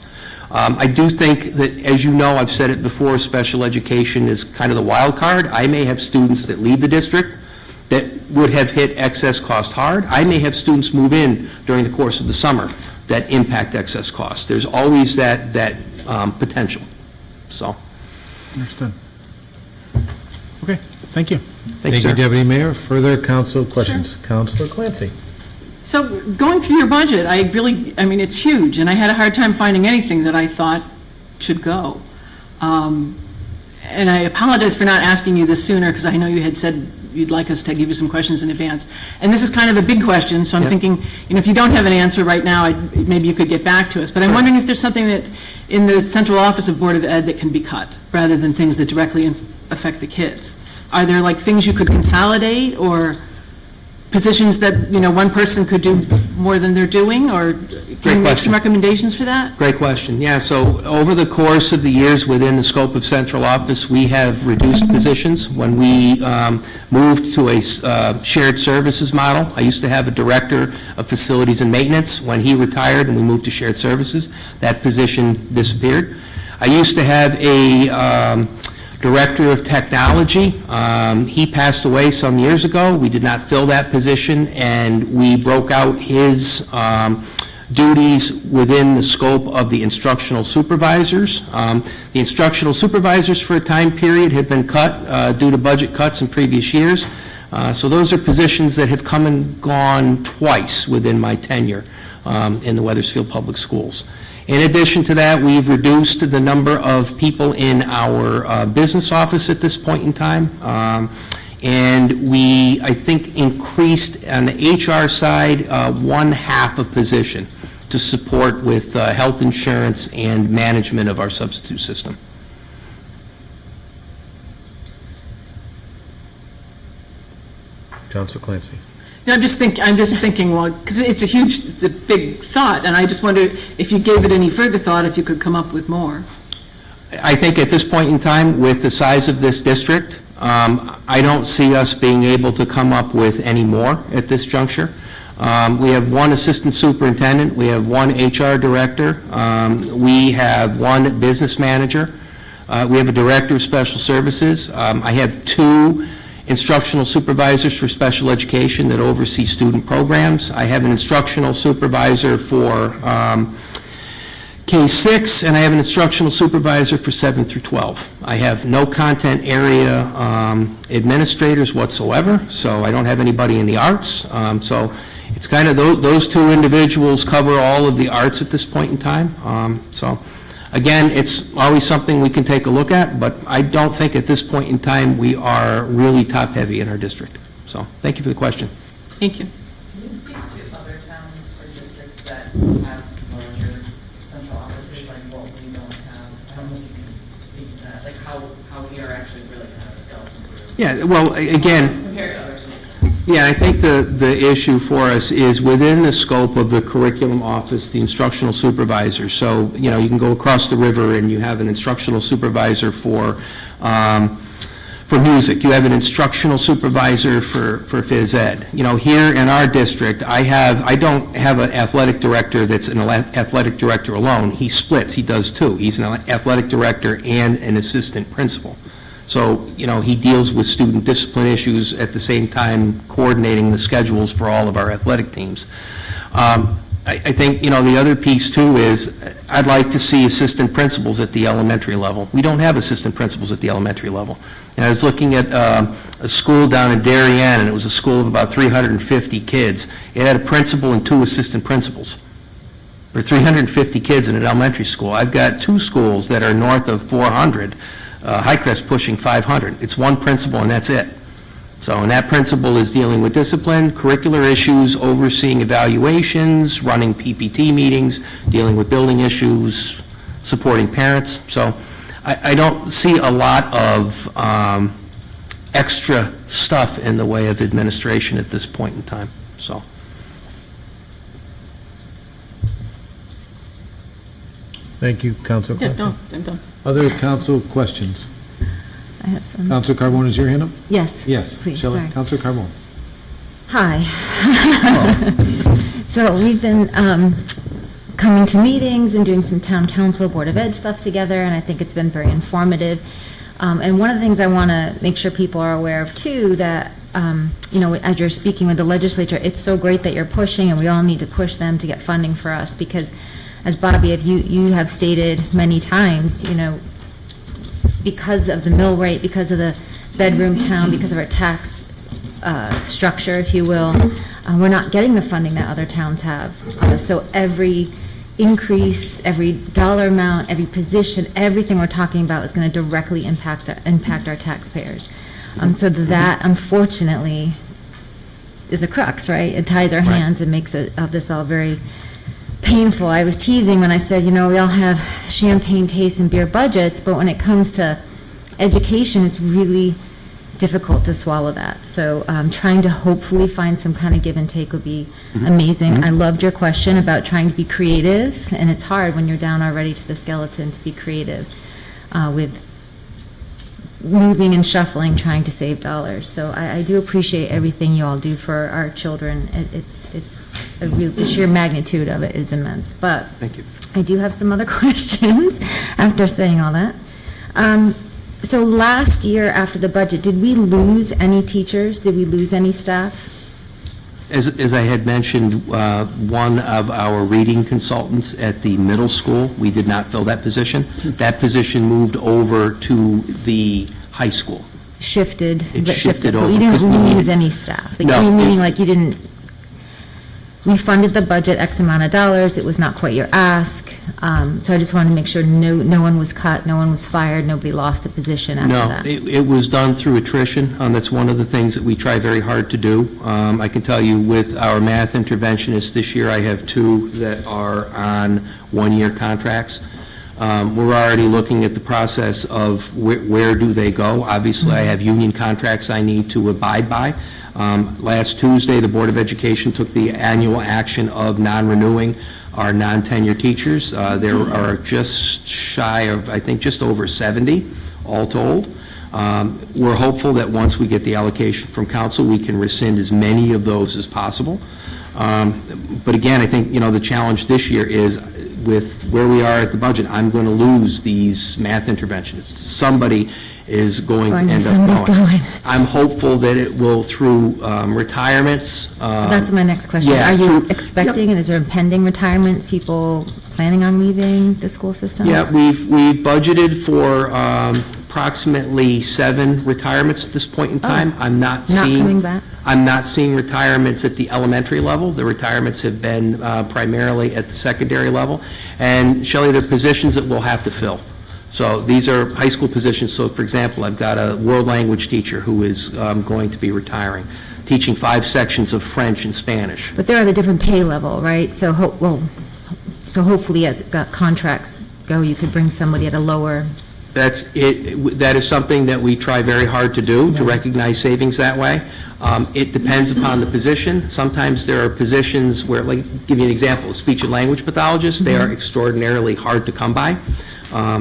I do think that, as you know, I've said it before, special education is kind of the wild card. I may have students that leave the district that would have hit excess cost hard. I may have students move in during the course of the summer that impact excess cost. There's always that potential, so. Understood. Okay, thank you. Thank you, Thank sir. you, Deputy Mayor. Further council questions? Councilor Clancy. So going through your budget, I mean, it's huge, and I had a hard time finding anything that I thought should go. And I apologize for not asking you this sooner, because I know you had said you'd like us to give you some questions in advance. And this is kind of a big question, so I'm thinking, if you don't have an answer right now, maybe you could get back to us. But I'm wondering if there's something that, in the central office of Board of Ed, that can be cut, rather than things that directly affect the kids. Are there like things you could consolidate, or positions that, one person could do more than they're doing, or can you make some recommendations for that? Great question. Yeah, so over the course of the years within the scope of central office, we have reduced positions. When we moved to a shared services model, I used to have a director of facilities and maintenance. When he retired and we moved to shared services, that position disappeared. I used to have a Director of Technology. He passed away some years ago. We did not fill that position, and we broke out his duties within the scope of the instructional supervisors. The instructional supervisors for a time period have been cut due to budget cuts in previous years. So those are positions that have come and gone twice within my tenure in the Weathersfield Public Schools. In addition to that, we've reduced the number of people in our business office at this point in time. And we, I think, increased on the HR side 1/2 a position to support with health insurance and management of our substitute system. Councilor Clancy. I'm just thinking, well, because it's a big thought, and I just wonder if you gave it any further thought, if you could come up with more. I think at this point in time, with the size of this district, I don't see us being able to come up with any more at this juncture. We have one assistant superintendent, we have one HR director, we have one business manager, we have a director of special services. I have 2 instructional supervisors for special education that oversee student programs. I have an instructional supervisor for K-6, and I have an instructional supervisor for 7 through 12. I have no content area administrators whatsoever, so I don't have anybody in the arts. So it's kind of those 2 individuals cover all of the arts at this point in time. So again, it's always something we can take a look at, but I don't think at this point in time we are really top-heavy in our district. So thank you for the question. Thank you. Can you speak to other towns or districts that have larger central offices, like what we don't have? I don't know if you can speak to that, like how we are actually really kind of a skeleton crew. Yeah, well, again, Compared to others. yeah, I think the issue for us is within the scope of the curriculum office, the instructional supervisor. So, you can go across the river and you have an instructional supervisor for music. You have an instructional supervisor for phys ed. Here in our district, I don't have an athletic director that's an athletic director alone. He splits, he does 2. He's an athletic director and an assistant principal. So, he deals with student discipline issues at the same time coordinating the schedules for all of our athletic teams. I think, the other piece too is I'd like to see assistant principals at the elementary level. We don't have assistant principals at the elementary level. And I was looking at a school down in Darien, and it was a school of about 350 kids. It had a principal and 2 assistant principals. There are 350 kids in an elementary school. I've got 2 schools that are north of 400. Highcrest pushing 500. It's one principal and that's it. So, and that principal is dealing with discipline, curricular issues, overseeing evaluations, running PPT meetings, dealing with building issues, supporting parents. So I don't see a lot of extra stuff in the way of administration at this point in time, so. Thank you, Councilor Yeah, Clancy. no, I'm done. Other council questions? I have some. Councilor Carbone, is your hand up? Yes. Yes. Please, Shelley. sorry. Councilor Carbone. Hi. So we've been coming to meetings and doing some town council, Board of Ed stuff together, and I think it's been very informative. And one of the things I want to make sure people are aware of too, that as you're speaking with the legislature, it's so great that you're pushing, and we all need to push them to get funding for us, because as Bobby, you have stated many times, because of the mill rate, because of the bedroom town, because of our tax structure, if you will, we're not getting the funding that other towns have. So every increase, every dollar amount, every position, everything we're talking about is going to directly impact our taxpayers. So that, unfortunately, is a crux, right? It ties our hands and makes this all very painful. I was teasing when I said, we all have champagne tastes and beer budgets, but when it comes to education, it's really difficult to swallow that. So trying to hopefully find some kind of give and take would be amazing. I loved your question about trying to be creative, and it's hard when you're down already to the skeleton to be creative with moving and shuffling, trying to save dollars. So I do appreciate everything you all do for our children. The sheer magnitude of it is immense. But Thank you. I do have some other questions after saying all that. So last year after the budget, did we lose any teachers? Did we lose any staff? As I had mentioned, one of our reading consultants at the middle school, we did not fill that position. That position moved over to the high school. Shifted. It but shifted but over, you didn't because we needed- lose any staff? No, Meaning it's- like you didn't, we funded the budget X amount of dollars, it was not quite your ask. So I just wanted to make sure no one was cut, no one was fired, nobody lost a position after No, that. it was done through attrition. That's one of the things that we try very hard to do. I can tell you with our math interventionists this year, I have 2 that are on one-year contracts. We're already looking at the process of where do they go. Obviously, I have union contracts I need to abide by. Last Tuesday, the Board of Education took the annual action of non-renewing our non-tenure teachers. There are just shy of, I think, just over 70, all told. We're hopeful that once we get the allocation from council, we can rescind as many of those as possible. But again, I think, the challenge this year is with where we are at the budget, I'm going to lose these math interventionists. Somebody is going to end up Somebody's going. I'm hopeful that it will through retirements. That's my next question. yeah, Are you through- expecting, and is there impending retirements, people planning on leaving the school system? Yeah, we've budgeted for approximately 7 retirements at this point in time. I'm not seeing... coming back? I'm not seeing retirements at the elementary level. The retirements have been primarily at the secondary level. And Shelley, they're positions that we'll have to fill. So these are high school positions. So for example, I've got a world language teacher who is going to be retiring, teaching 5 sections of French and Spanish. But they're at a different pay level, right? So hopefully as contracts go, you could bring somebody at a lower... That's it. That is something that we try very hard to do, to recognize savings that way. It depends upon the position. Sometimes there are positions where, like, give you an example, a speech and language pathologist, they are extraordinarily hard to come by.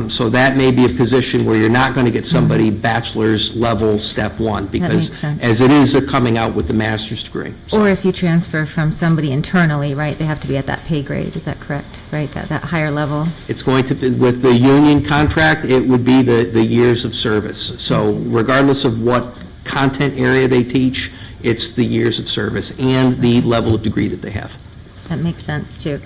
So that may be a position where you're not going to get somebody bachelor's level step 1, because makes sense. as it is, they're coming out with the master's degree. So- Or if you transfer from somebody internally, right, they have to be at that pay grade, is that correct? Right, that higher level? It's going to be, with the union contract, it would be the years of service. So regardless of what content area they teach, it's the years of service and the level of degree that they have. That makes sense, too.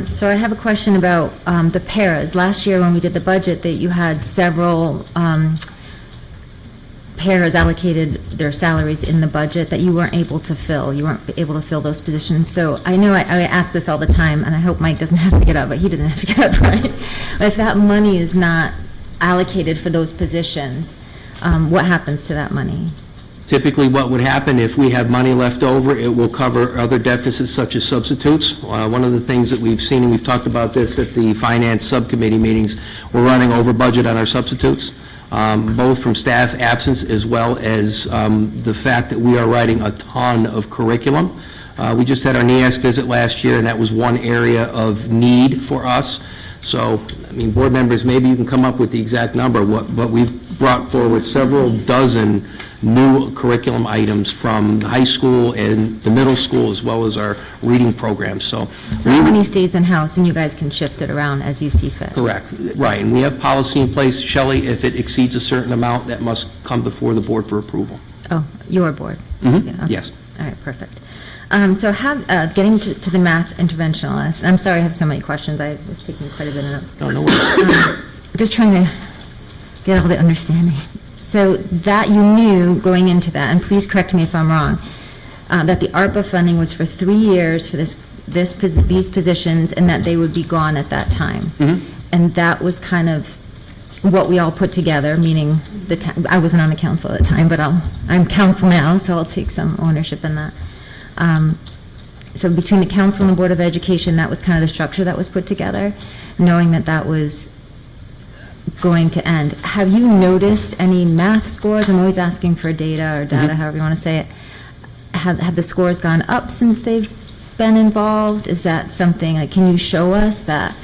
So I have a question about the paras. Last year, when we did the budget, that you had several paras allocated their salaries in the budget that you weren't able to fill. You weren't able to fill those positions. So I know I ask this all the time, and I hope Mike doesn't have to get up, but he doesn't have to get up, right? If that money is not allocated for those positions, what happens to that money? Typically, what would happen if we have money left over, it will cover other deficits such as substitutes. One of the things that we've seen, and we've talked about this at the finance subcommittee meetings, we're running over budget on our substitutes, both from staff absence as well as the fact that we are writing a ton of curriculum. We just had our NEAS visit last year, and that was one area of need for us. So, I mean, board members, maybe you can come up with the exact number, but we've brought forward several dozen new curriculum items from the high school and the middle school, as well as our reading programs, so. So that money stays in-house, and you guys can shift it around as you see fit? Correct, right, and we have policy in place, Shelley, if it exceeds a certain amount, that must come before the board for approval. Oh, your board? Mhm, yes. All right, perfect. So getting to the math interventionalist, I'm sorry I have so many questions, I was taking quite a bit of notes. Oh, no worries. Just trying to get all the understanding. So that you knew going into that, and please correct me if I'm wrong, that the ARPA funding was for 3 years for these positions, and that they would be gone at that time. And that was kind of what we all put together, meaning I wasn't on the council at the time, but I'm council now, so I'll take some ownership in that. So between the council and the Board of Education, that was kind of the structure that was put together, knowing that that was going to end. Have you noticed any math scores? I'm always asking for data or data, however you want to say it. Have the scores gone up since they've been involved? Is that something, like, can you show us that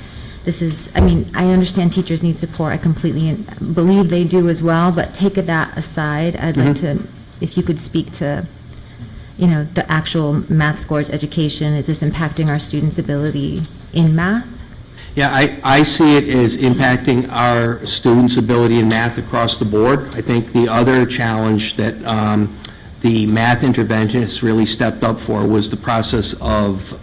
this is, I mean, I understand teachers need support, I completely believe they do as well, but take that aside, I'd like to, if you could speak to, the actual math scores education, is this impacting our students' ability in math? Yeah, I see it as impacting our students' ability in math across the board. I think the other challenge that the math interventionists really stepped up for was the process of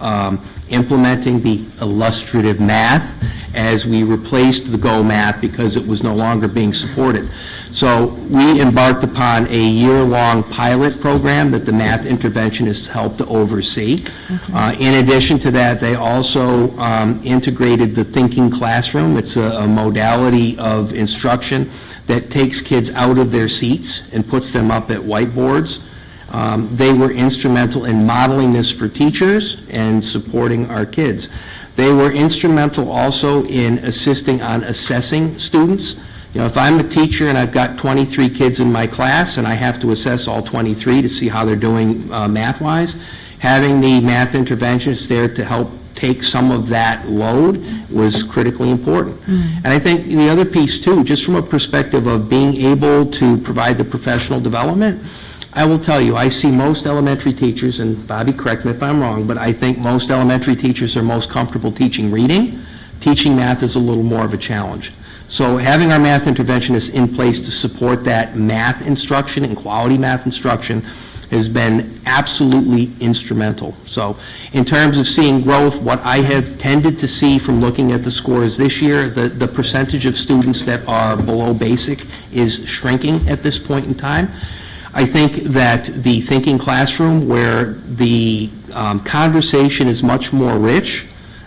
implementing the illustrative math as we replaced the Go Math because it was no longer being supported. So we embarked upon a year-long pilot program that the math interventionists helped to oversee. In addition to that, they also integrated the thinking classroom. It's a modality of instruction that takes kids out of their seats and puts them up at whiteboards. They were instrumental in modeling this for teachers and supporting our kids. They were instrumental also in assisting on assessing students. If I'm a teacher and I've got 23 kids in my class and I have to assess all 23 to see how they're doing math-wise, having the math interventionists there to help take some of that load was critically important. And I think the other piece too, just from a perspective of being able to provide the professional development, I will tell you, I see most elementary teachers, and Bobby, correct me if I'm wrong, but I think most elementary teachers are most comfortable teaching reading. Teaching math is a little more of a challenge. So having our math interventionists in place to support that math instruction and quality math instruction has been absolutely instrumental. So in terms of seeing growth, what I have tended to see from looking at the scores this year, the percentage of students that are below basic is shrinking at this point in time. I think that the thinking classroom, where the conversation is much more rich,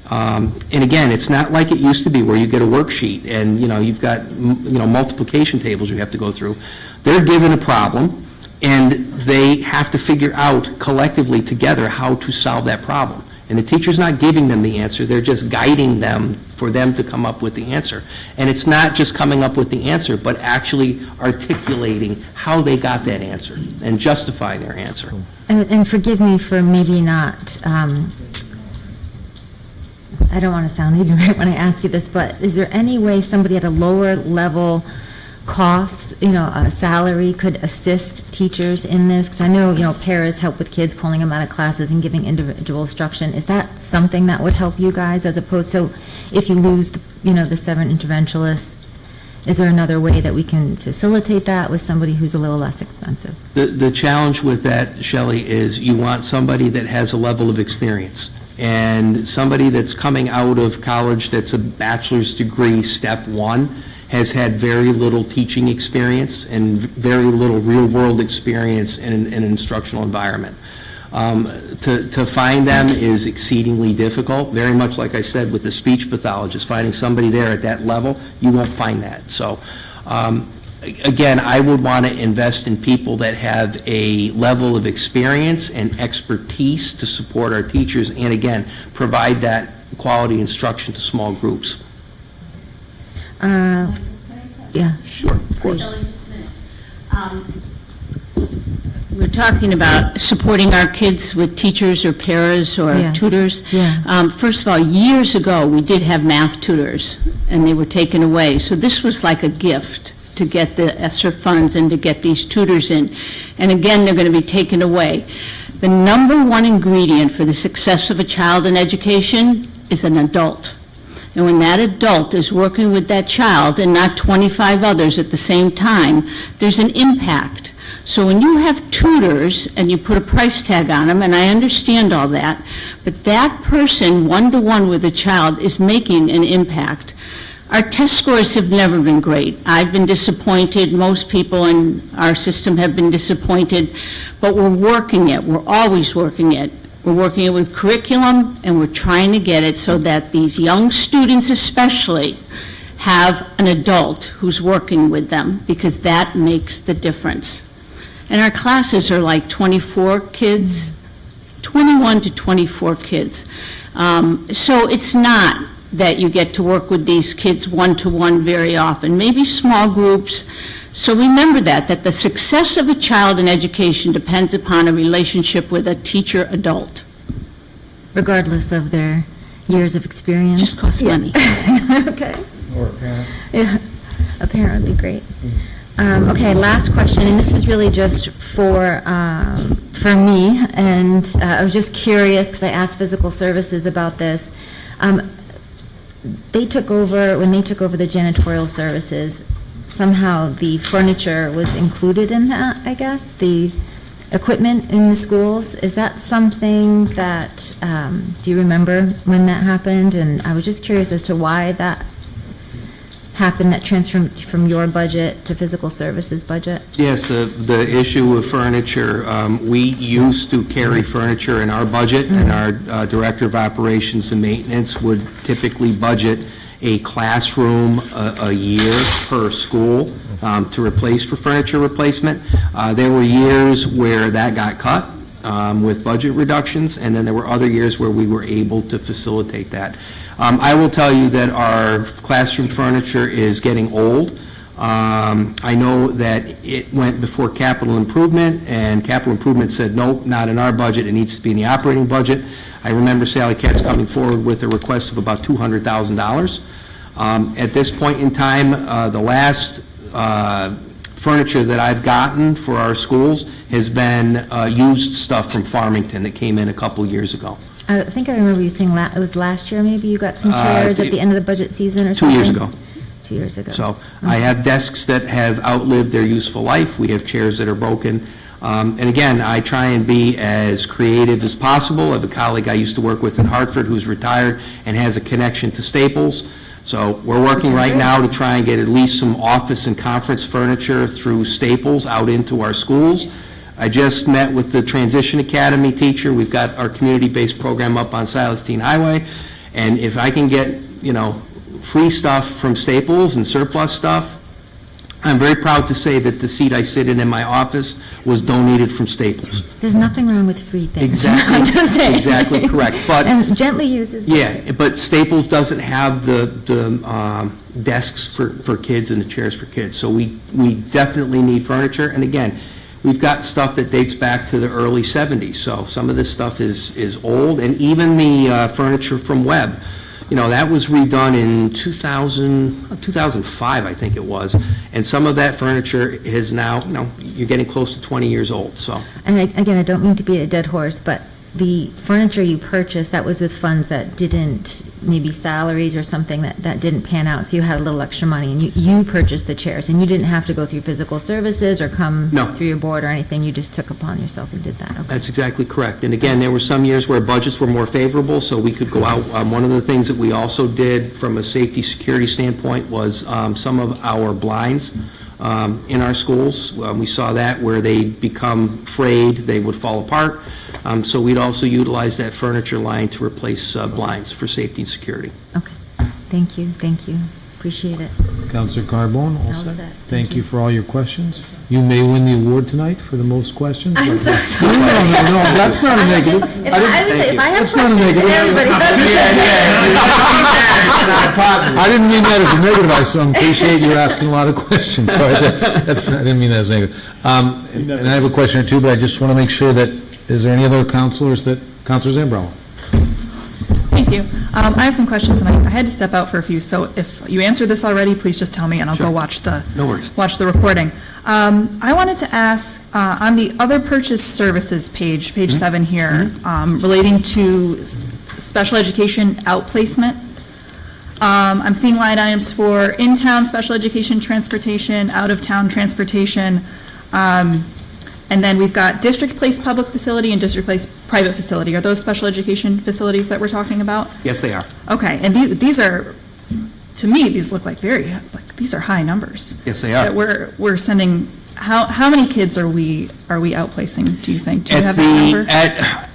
and again, it's not like it used to be where you get a worksheet and, you've got, multiplication tables you have to go through. They're given a problem, and they have to figure out collectively together how to solve that problem. And the teacher's not giving them the answer, they're just guiding them for them to come up with the answer. And it's not just coming up with the answer, but actually articulating how they got that answer and justifying their answer. And forgive me for maybe not, I don't want to sound ignorant when I ask you this, but is there any way somebody at a lower level cost, a salary could assist teachers in this? Because I know, paras help with kids, pulling them out of classes and giving individual instruction. Is that something that would help you guys as opposed, so if you lose, the 7 interventionists, is there another way that we can facilitate that with somebody who's a little less expensive? The challenge with that, Shelley, is you want somebody that has a level of experience. And somebody that's coming out of college that's a bachelor's degree, step 1, has had very little teaching experience and very little real-world experience in an instructional environment. To find them is exceedingly difficult, very much like I said with the speech pathologist, finding somebody there at that level, you won't find that. So, again, I would want to invest in people that have a level of experience and expertise to support our teachers, and again, provide that quality instruction to small groups. Yeah. Sure, of course. We're talking about supporting our kids with teachers or paras or Yes. tutors. Yeah. First of all, years ago, we did have math tutors, and they were taken away. So this was like a gift to get the ESSER funds and to get these tutors in. And again, they're going to be taken away. The number one ingredient for the success of a child in education is an adult. And when that adult is working with that child and not 25 others at the same time, there's an impact. So when you have tutors and you put a price tag on them, and I understand all that, but that person, one-to-one with a child, is making an impact. Our test scores have never been great. I've been disappointed, most people in our system have been disappointed, but we're working it, we're always working it. We're working it with curriculum, and we're trying to get it so that these young students especially have an adult who's working with them, because that makes the difference. And our classes are like 24 kids, 21 to 24 kids. So it's not that you get to work with these kids one-to-one very often, maybe small groups. So remember that the success of a child in education depends upon a relationship with a teacher-adult. Regardless of their years of experience? Just costs money. Okay. Or a parent. Yeah, a parent would be great. Okay, last question, and this is really just for me, and I was just curious, because I asked Physical Services about this. They took over, when they took over the janitorial services, somehow the furniture was included in that, I guess, the equipment in the schools. Is that something that, do you remember when that happened? And I was just curious as to why that happened, that transfer from your budget to Physical Services budget? Yes, the issue with furniture, we used to carry furniture in our budget, and our Director of Operations and Maintenance would typically budget a classroom a year per school to replace for furniture replacement. There were years where that got cut with budget reductions, and then there were other years where we were able to facilitate that. I will tell you that our classroom furniture is getting old. I know that it went before capital improvement, and capital improvement said, nope, not in our budget, it needs to be in the operating budget. I remember Sally Katz coming forward with a request of about $200,000. At this point in time, the last furniture that I've gotten for our schools has been used stuff from Farmington that came in a couple years ago. I think I remember you saying it was last year, maybe you got some chairs at the end of the budget season or 2 something? years ago. 2 years ago. So I have desks that have outlived their useful life. We have chairs that are broken. And again, I try and be as creative as possible. I have a colleague I used to work with in Hartford who's retired and has a connection to Staples. So we're working right now to try and get at least some office and conference furniture through Staples out into our schools. I just met with the Transition Academy teacher. We've got our community-based program up on Silas-Teen Highway. And if I can get, free stuff from Staples and surplus stuff, I'm very proud to say that the seat I sit in my office was donated from Staples. There's nothing wrong with free things. Exactly. I'm just saying. Exactly correct. But and gently used is good. yeah, but Staples doesn't have the desks for kids and the chairs for kids. So we definitely need furniture. And again, we've got stuff that dates back to the early 70s. So some of this stuff is old. And even the furniture from Webb, that was redone in 2005, I think it was. And some of that furniture is now, you're getting close to 20 years old, so. And again, I don't mean to beat a dead horse, but the furniture you purchased, that was with funds that didn't, maybe salaries or something that didn't pan out, so you had a little extra money, and you purchased the chairs, and you didn't have to go through Physical Services or come through your board or anything, you just took upon yourself and did that, okay. That's exactly correct. And again, there were some years where budgets were more favorable, so we could go out. One of the things that we also did from a safety security standpoint was some of our blinds in our schools. We saw that where they become frayed, they would fall apart. So we'd also utilize that furniture line to replace blinds for safety and security. Okay, thank you, appreciate it. Counselor Carbone, all All set? set. Thank you for all your questions. You may win the award tonight for the most questions. I'm so sorry. No, that's not a negative. If I have That's not a questions, negative. everybody does. I didn't mean that as a negative. I appreciate you asking a lot of questions. So I didn't mean that as a negative. And I have a question or two, but I just want to make sure that, is there any other counselor Counselor Zambrano? Thank you. I have some questions, and I had to step out for a few, so if you answered this already, please just tell me, and I'll go watch the the recording. I wanted to ask, on the other purchase services page 7 here, relating to special education outplacement, I'm seeing line items for in-town special education transportation, out-of-town transportation. And then we've got district-placed public facility and district-placed private facility. Are those special education facilities that we're talking about? Yes, they are. Okay, and these are, to me, these look like these are high numbers. Yes, they are. That we're sending, how many kids are we outplacing, do you think? Do you have that number?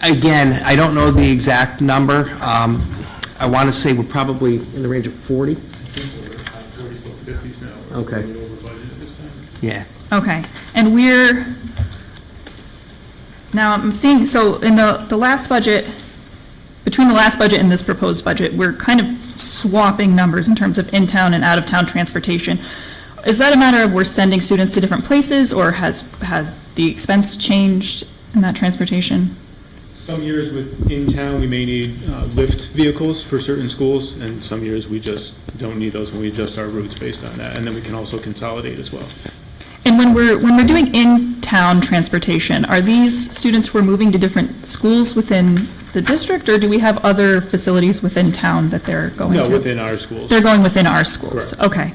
Again, I don't know the exact number. I want to say we're probably in the range of 40. Okay. Yeah. Okay, and now I'm seeing, so in the last budget, between the last budget and this proposed budget, we're kind of swapping numbers in terms of in-town and out-of-town transportation. Is that a matter of we're sending students to different places, or has the expense changed in that transportation? Some years in town, we may need lift vehicles for certain schools, and some years we just don't need those, and we adjust our routes based on that, and then we can also consolidate as well. And when we're doing in-town transportation, are these students who are moving to different schools within the district, or do we have other facilities within town that they're going to? No, within our schools. They're going within our schools? Correct.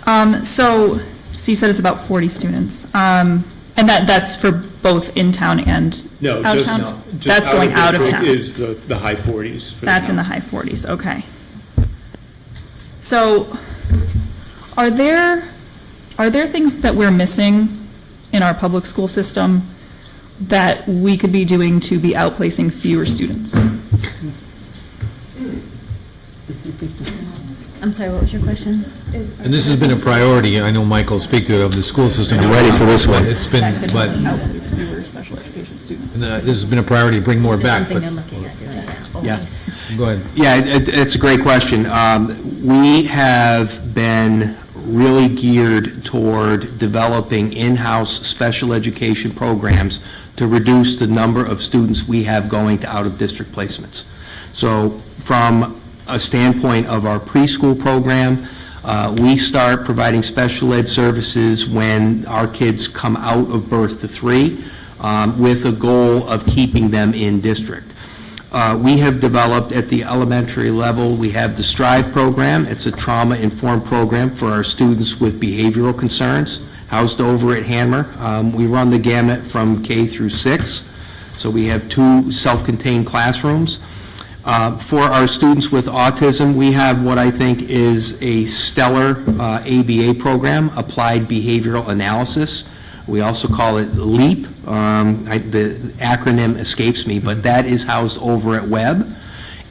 Okay. So you said it's about 40 students, and that's for both in-town and No, out-of-town? just That's going out of district town? is the high 40s. for That's in the town. high 40s, okay. So, are there things that we're missing in our public school system that we could be doing to be outplacing fewer students? I'm sorry, what was your question? And this has been a priority, I know Michael will speak to it, of the school system. You ready for this one? It's been, but Outplace fewer special education students. this has been a priority to bring more back, Something but, I'm looking at doing now, Yeah. always. go ahead. Yeah, it's a great question. We have been really geared toward developing in-house special education programs to reduce the number of students we have going to out-of-district placements. So from a standpoint of our preschool program, we start providing special ed services when our kids come out of birth to 3, with a goal of keeping them in district. We have developed at the elementary level, we have the STRIVE program. It's a trauma-informed program for our students with behavioral concerns, housed over at Hanmer. We run the gamut from K through 6, so we have 2 self-contained classrooms. For our students with autism, we have what I think is a stellar ABA program, Applied Behavioral Analysis. We also call it LEAP. The acronym escapes me, but that is housed over at Webb.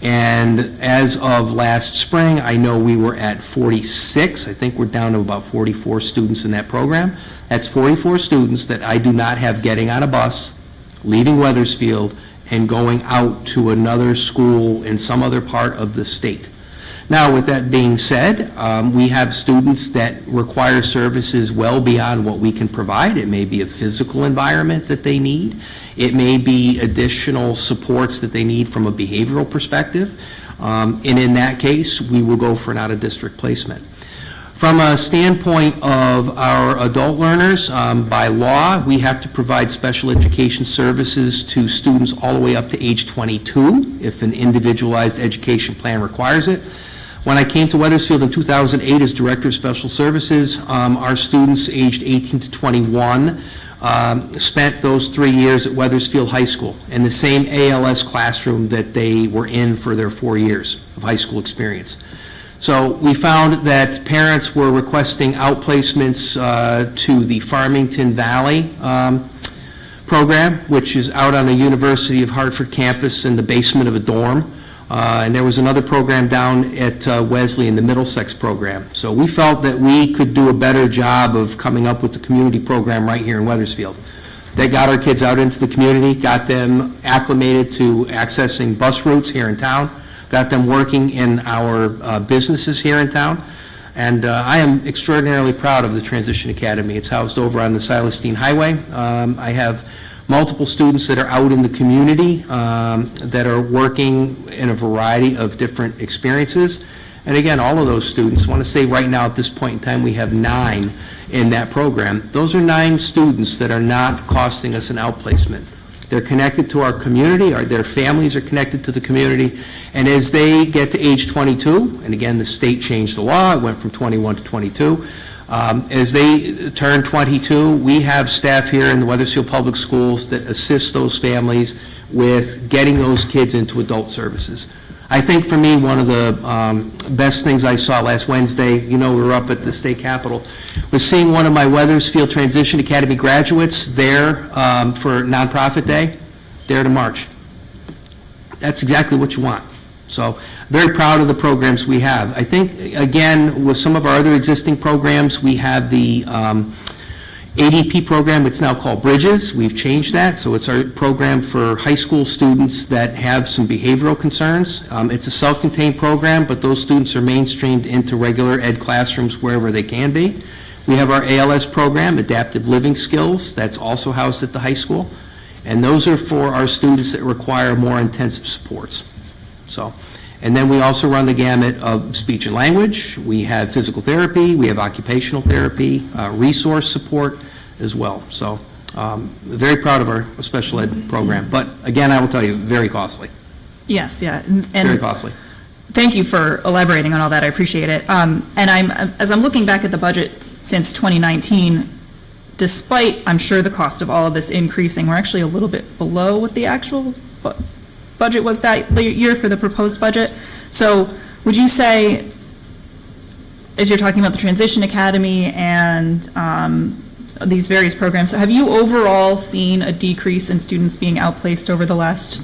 And as of last spring, I know we were at 46. I think we're down to about 44 students in that program. That's 44 students that I do not have getting on a bus, leaving Weathersfield, and going out to another school in some other part of the state. Now, with that being said, we have students that require services well beyond what we can provide. It may be a physical environment that they need. It may be additional supports that they need from a behavioral perspective. And in that case, we will go for an out-of-district placement. From a standpoint of our adult learners, by law, we have to provide special education services to students all the way up to age 22 if an individualized education plan requires it. When I came to Weathersfield in 2008 as Director of Special Services, our students aged 18 to 21 spent those 3 years at Weathersfield High School in the same ALS classroom that they were in for their 4 years of high school experience. So we found that parents were requesting outplacements to the Farmington Valley program, which is out on the University of Hartford campus in the basement of a dorm. And there was another program down at Wesley in the Middlesex program. So we felt that we could do a better job of coming up with the community program right here in Weathersfield. They got our kids out into the community, got them acclimated to accessing bus routes here in town, got them working in our businesses here in town. And I am extraordinarily proud of the Transition Academy. It's housed over on the Silestine Highway. I have multiple students that are out in the community that are working in a variety of different experiences. And again, all of those students, I want to say right now at this point in time, we have 9 in that program. Those are 9 students that are not costing us an outplacement. They're connected to our community, or their families are connected to the community, and as they get to age 22, and again, the state changed the law, it went from 21 to 22, As they turn 22, we have staff here in the Weathersfield Public Schools that assist those families with getting those kids into adult services. I think for me, one of the best things I saw last Wednesday, we were up at the state capitol, was seeing one of my Weathersfield Transition Academy graduates there for nonprofit day, there to march. That's exactly what you want. So, very proud of the programs we have. I think, again, with some of our other existing programs, we have the ADP program, it's now called Bridges. We've changed that, so it's our program for high school students that have some behavioral concerns. It's a self-contained program, but those students are mainstreamed into regular ed classrooms wherever they can be. We have our ALS program, Adaptive Living Skills, that's also housed at the high school. And those are for our students that require more intensive supports. So, and then we also run the gamut of speech and language. We have physical therapy, we have occupational therapy, resource support as well. So, very proud of our special ed program. But again, I will tell you, very costly. Yes, yeah. Very costly. Thank you for elaborating on all that. I appreciate it. And as I'm looking back at the budget since 2019, despite, I'm sure, the cost of all of this increasing, we're actually a little bit below what the actual budget was that year for the proposed budget. So would you say, as you're talking about the Transition Academy and these various programs, have you overall seen a decrease in students being outplaced over the last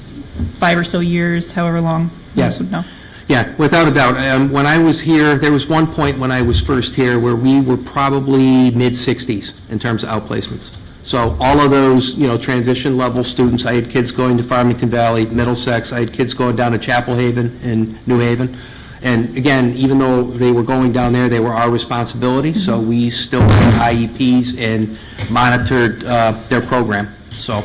5 or so years, however long? Yes. No? Yeah, without a doubt. When I was here, there was one point when I was first here where we were probably mid-60s in terms of outplacements. So all of those, transition level students, I had kids going to Farmington Valley, Middlesex, I had kids going down to Chapel Haven and New Haven. And again, even though they were going down there, they were our responsibility, so we still had IEPs and monitored their program. So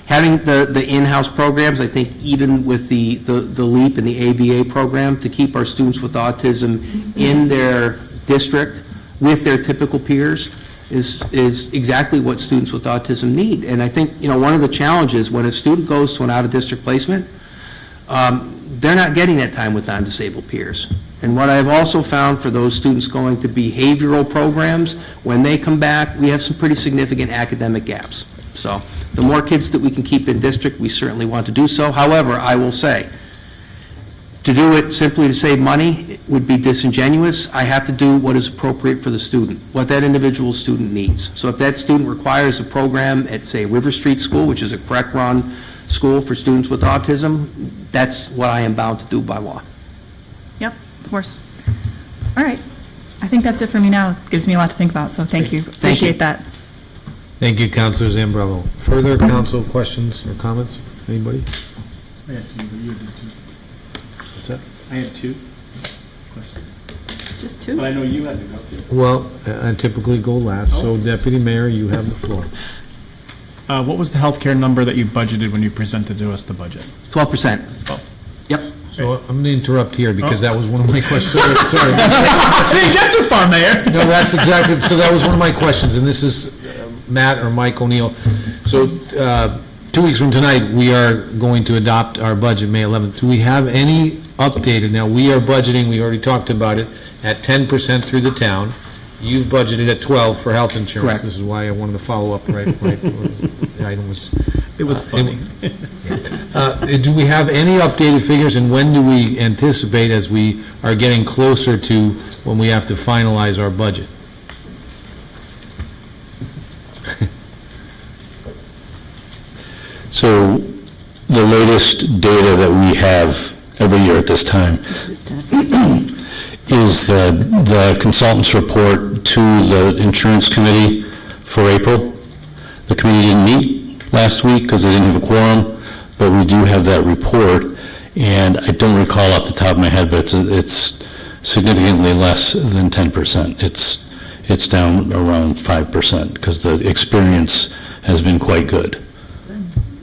having the in-house programs, I think even with the LEAP and the ABA program, to keep our students with autism in their district with their typical peers is exactly what students with autism need. And I think, one of the challenges when a student goes to an out-of-district placement, they're not getting that time with non-disabled peers. And what I've also found for those students going to behavioral programs, when they come back, we have some pretty significant academic gaps. So the more kids that we can keep in district, we certainly want to do so. However, I will say, to do it simply to save money would be disingenuous. I have to do what is appropriate for the student, what that individual student needs. So if that student requires a program at, say, River Street School, which is a correct-run school for students with autism, that's what I am bound to do by law. Yep, of course. All right. I think that's it for me now. It gives me a lot to think about, so thank you. Appreciate that. Thank you, Councilor Zambrello. Further council questions or comments? Anybody? I had two, but you had two. What's that? I had two. Just two? But I know you had to go too. Well, I typically go last, so Deputy Mayor, you have the floor. What was the healthcare number that you budgeted when you presented to us the budget? 12%. Oh. Yep. So I'm going to interrupt here because that was one of my questions. Sorry. I didn't get too far, Mayor. No, that's exactly, so that was one of my questions, and this is Matt or Mike O'Neill. So 2 weeks from tonight, we are going to adopt our budget, May 11th. Do we have any updated, now we are budgeting, we already talked about it, at 10% through the town. You've budgeted at 12 for health insurance. Correct. This is why I wanted to follow up, right? The item was. It was funny. Do we have any updated figures, and when do we anticipate as we are getting closer to when we have to finalize our budget? So the latest data that we have every year at this time is the consultant's report to the insurance committee for April. The committee didn't meet last week because they didn't have a quorum, but we do have that report, and I don't recall off the top of my head, but it's significantly less than 10%. It's down around 5% because the experience has been quite good.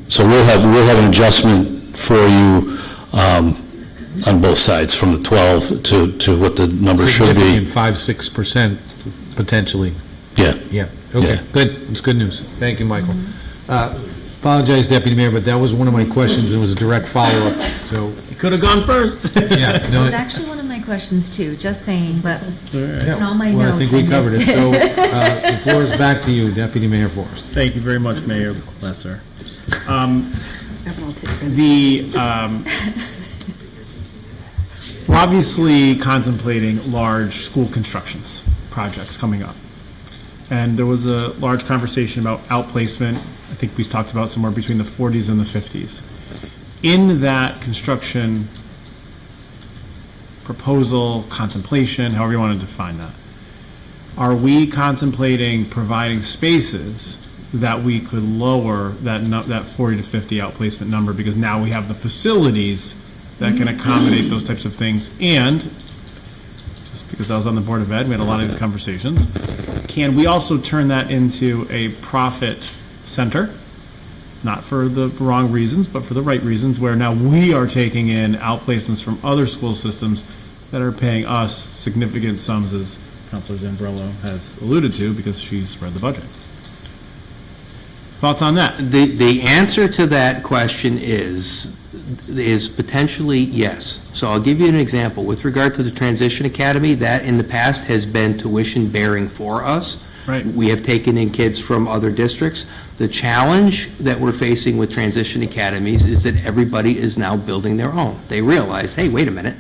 So we'll have an adjustment for you on both sides, from the 12 to what the number should be. 5-6% potentially. Yeah. Yeah, okay, good, it's good news. Thank you, Michael. Apologize, Deputy Mayor, but that was one of my questions, it was a direct follow-up, so. You could have gone first. Yeah, It no, was actually one of my questions too, just saying, but in all my Well, I notes, think we covered it. missed So the floor is back to you, Deputy Mayor Forrest. Thank you very much, Mayor Lesser. We're obviously contemplating large school constructions projects coming up. And there was a large conversation about outplacement. I think we talked about somewhere between the 40s and the 50s. In that construction proposal, contemplation, however you want to define that, are we contemplating providing spaces that we could lower that 40 to 50 outplacement number, because now we have the facilities that can accommodate those types of things? And, just because I was on the Board of Ed, we had a lot of these conversations, can we also turn that into a profit center? Not for the wrong reasons, but for the right reasons, where now we are taking in outplacements from other school systems that are paying us significant sums, as Councilor Zambrello has alluded to, because she's read the budget. Thoughts on that? The answer to that question is potentially yes. So I'll give you an example. With regard to the Transition Academy, that in the past has been tuition bearing for us. Right. We have taken in kids from other districts. The challenge that we're facing with Transition Academies is that everybody is now building their own. They realize, hey, wait a minute,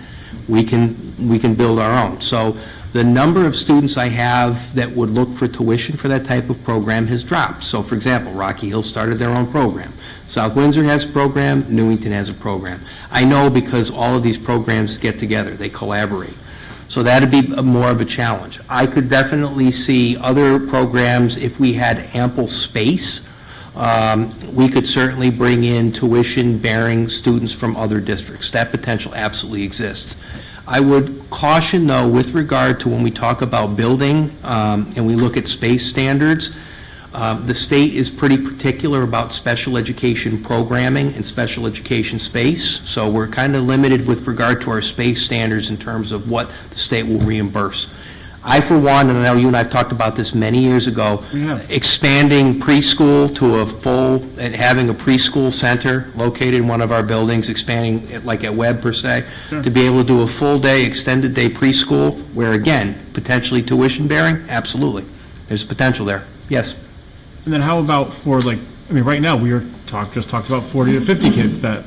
we can build our own. So the number of students I have that would look for tuition for that type of program has dropped. So for example, Rocky Hill started their own program. South Windsor has a program, Newington has a program. I know because all of these programs get together, they collaborate. So that'd be more of a challenge. I could definitely see other programs, if we had ample space, we could certainly bring in tuition-bearing students from other districts. That potential absolutely exists. I would caution, though, with regard to when we talk about building and we look at space standards, the state is pretty particular about special education programming and special education space, so we're kind of limited with regard to our space standards in terms of what the state will reimburse. I, for one, and I know you and I have talked about this many years ago, expanding preschool to a full, and having a preschool center located in one of our buildings, expanding it like at Webb per se, to be able to do a full day, extended day preschool, where again, potentially tuition bearing, absolutely. There's potential there, yes. And then how about for right now, we just talked about 40 to 50 kids that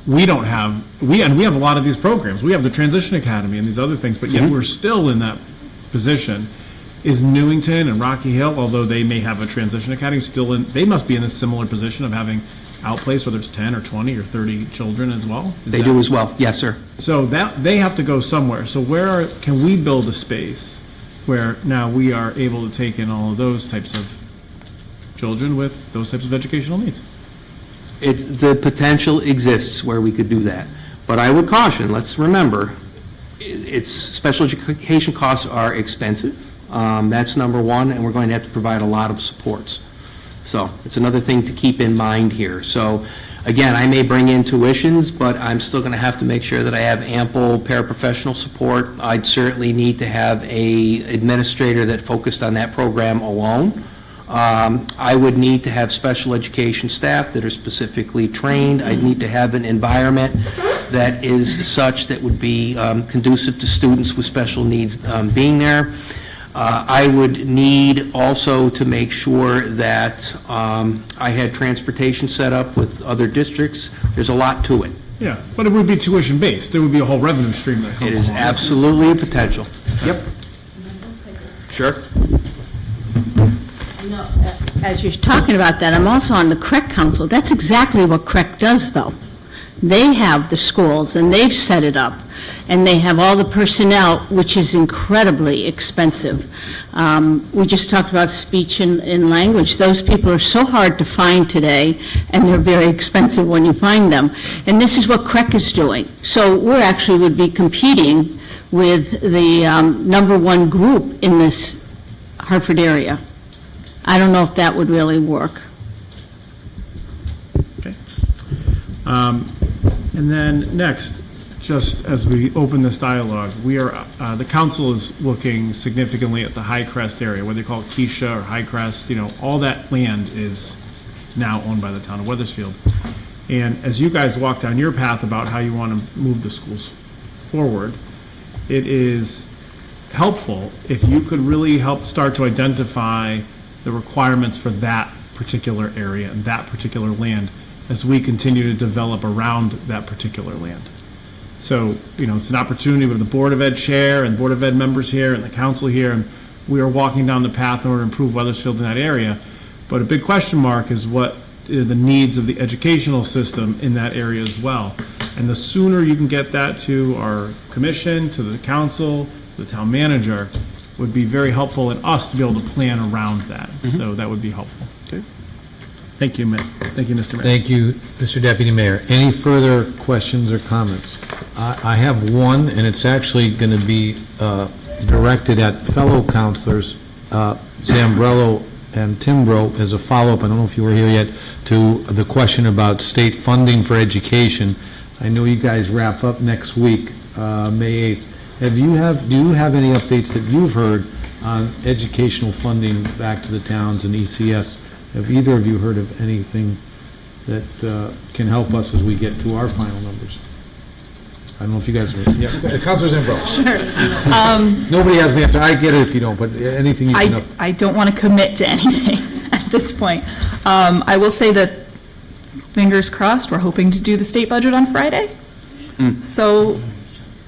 we don't have. We have a lot of these programs. We have the Transition Academy and these other things, but yet we're still in that position. Is Newington and Rocky Hill, although they may have a Transition Academy, they must be in a similar position of having outplaced, whether it's 10 or 20 or 30 children as well? They do as well, yes, sir. So that, they have to go somewhere. So can we build a space where now we are able to take in all of those types of children with those types of educational needs? The potential exists where we could do that. But I would caution, let's remember, special education costs are expensive. That's number one, and we're going to have to provide a lot of supports. So it's another thing to keep in mind here. So again, I may bring in tuitions, but I'm still going to have to make sure that I have ample paraprofessional support. I'd certainly need to have an administrator that focused on that program alone. I would need to have special education staff that are specifically trained. I'd need to have an environment that is such that would be conducive to students with special needs being there. I would need also to make sure that I had transportation set up with other districts. There's a lot to it. Yeah, but it would be tuition-based. There would be a whole revenue stream that comes It is along. absolutely a potential. Yep. Sure. As you're talking about that, I'm also on the CREC Council. That's exactly what CREC does, though. They have the schools, and they've set it up, and they have all the personnel, which is incredibly expensive. We just talked about speech and language. Those people are so hard to find today, and they're very expensive when you find them. And this is what CREC is doing. So we're actually would be competing with the number one group in this Hartford area. I don't know if that would really work. Okay. And then next, just as we open this dialogue, the council is looking significantly at the High Crest area, whether you call it Keisha or High Crest, all that land is now owned by the town of Weathersfield. And as you guys walk down your path about how you want to move the schools forward, it is helpful if you could really help start to identify the requirements for that particular area and that particular land as we continue to develop around that particular land. So, it's an opportunity with the Board of Ed chair and Board of Ed members here and the council here, and we are walking down the path in order to improve Weathersfield in that area. But a big question mark is what are the needs of the educational system in that area as well. And the sooner you can get that to our commission, to the council, to the town manager, would be very helpful in us to be able to plan around that. So that would be helpful. Okay. Thank you, Mayor. Thank you, Mr. Mayor. Thank you, Mr. Deputy Mayor. Any further questions or comments? I have one, and it's actually going to be directed at fellow councilors, Zambrello and Timbrow, as a follow-up, I don't know if you were here yet, to the question about state funding for education. I know you guys wrap up next week, May 8th. Do you have any updates that you've heard on educational funding back to the towns and ECS? Have either of you heard of anything that can help us as we get to our final numbers? I don't know if you guys are, yeah, Councilor Zambrello. Sure. Nobody has the answer. I get it if you don't, but anything you can help. I don't want to commit to anything at this point. I will say that, fingers crossed, we're hoping to do the state budget on Friday. So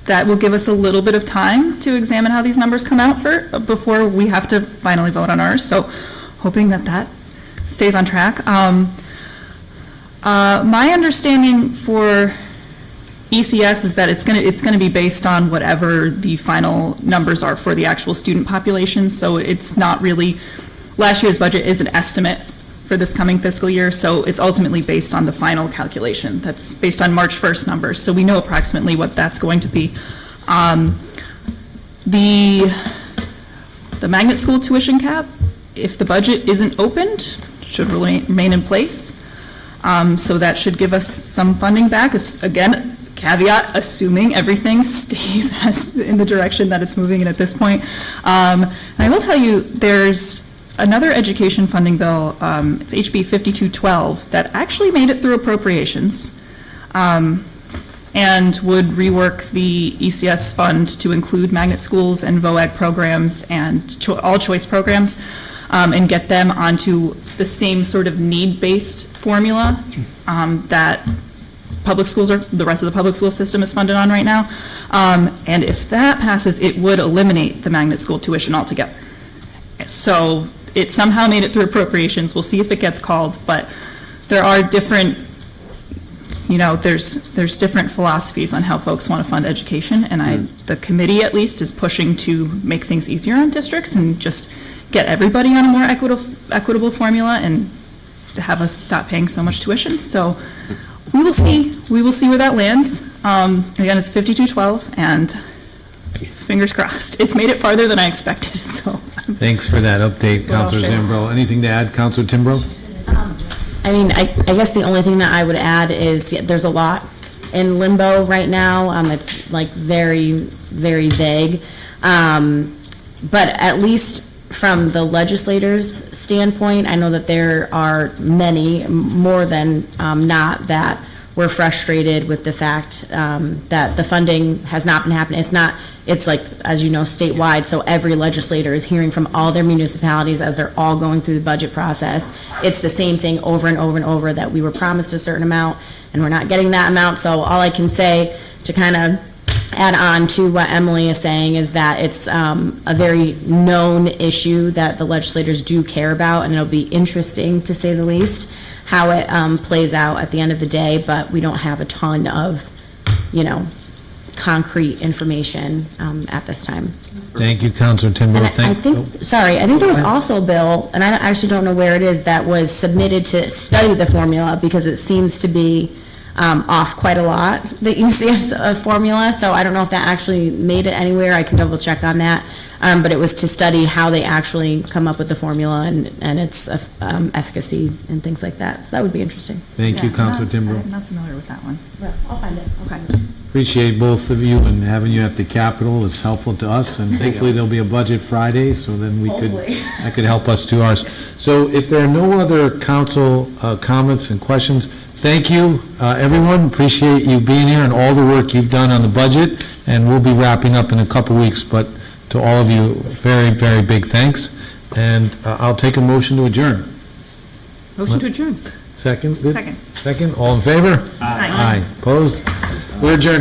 that will give us a little bit of time to examine how these numbers come out before we have to finally vote on ours. So hoping that stays on track. My understanding for ECS is that it's going to be based on whatever the final numbers are for the actual student population. So it's not really, last year's budget is an estimate for this coming fiscal year, so it's ultimately based on the final calculation. That's based on March 1st numbers, so we know approximately what that's going to be. The magnet school tuition cap, if the budget isn't opened, should remain in place. So that should give us some funding back. Again, caveat, assuming everything stays in the direction that it's moving in at this point. And I will tell you, there's another education funding bill, it's HB 5212, that actually made it through appropriations and would rework the ECS fund to include magnet schools and VOAG programs and all choice programs and get them onto the same sort of need-based formula that public schools the rest of the public school system is funded on right now. And if that passes, it would eliminate the magnet school tuition altogether. So it somehow made it through appropriations. We'll see if it gets called, but there are different, there's different philosophies on how folks want to fund education, and the committee at least is pushing to make things easier on districts and just get everybody on a more equitable formula and to have us stop paying so much tuition. So we will see where that lands. Again, it's 5212, and fingers crossed. It's made it farther than I expected, so. Thanks for that update, Councilor Zambrello. Anything to add, Councilor Timbrow? I mean, I guess the only thing that I would add is there's a lot in limbo right now. It's like very, very vague. But at least from the legislators' standpoint, I know that there are many, more than not, that we're frustrated with the fact that the funding has not been happening. It's like, as you know, statewide, so every legislator is hearing from all their municipalities as they're all going through the budget process. It's the same thing over and over and over, that we were promised a certain amount and we're not getting that amount. So all I can say to kind of add on to what Emily is saying is that it's a very known issue that the legislators do care about, and it'll be interesting, to say the least, how it plays out at the end of the day, but we don't have a ton of, concrete information at this time. Thank you, Councilor Timbrow. I think there was also a bill, and I actually don't know where it is, that was submitted to study the formula, because it seems to be off quite a lot, the ECS formula, so I don't know if that actually made it anywhere. I can double check on that. but it was to study how they actually come up with the formula and its efficacy and things like that. So that would be interesting. Thank you, Yeah, Counselor I'm Timbrow. not familiar with that one. Well, I'll find it. Okay. Appreciate both of you, and having you at the Capitol is helpful to us, and hopefully there'll be a budget Friday, so then we could, that could help us do ours. So if there are no other council comments and questions, thank you, everyone, appreciate you being here and all the work you've done on the budget, and we'll be wrapping up in a couple weeks, but to all of you, very, very big thanks, and I'll take a motion to adjourn. Motion to adjourn. Second? Second. Second, all in favor? Aye. Opposed? We're adjourned.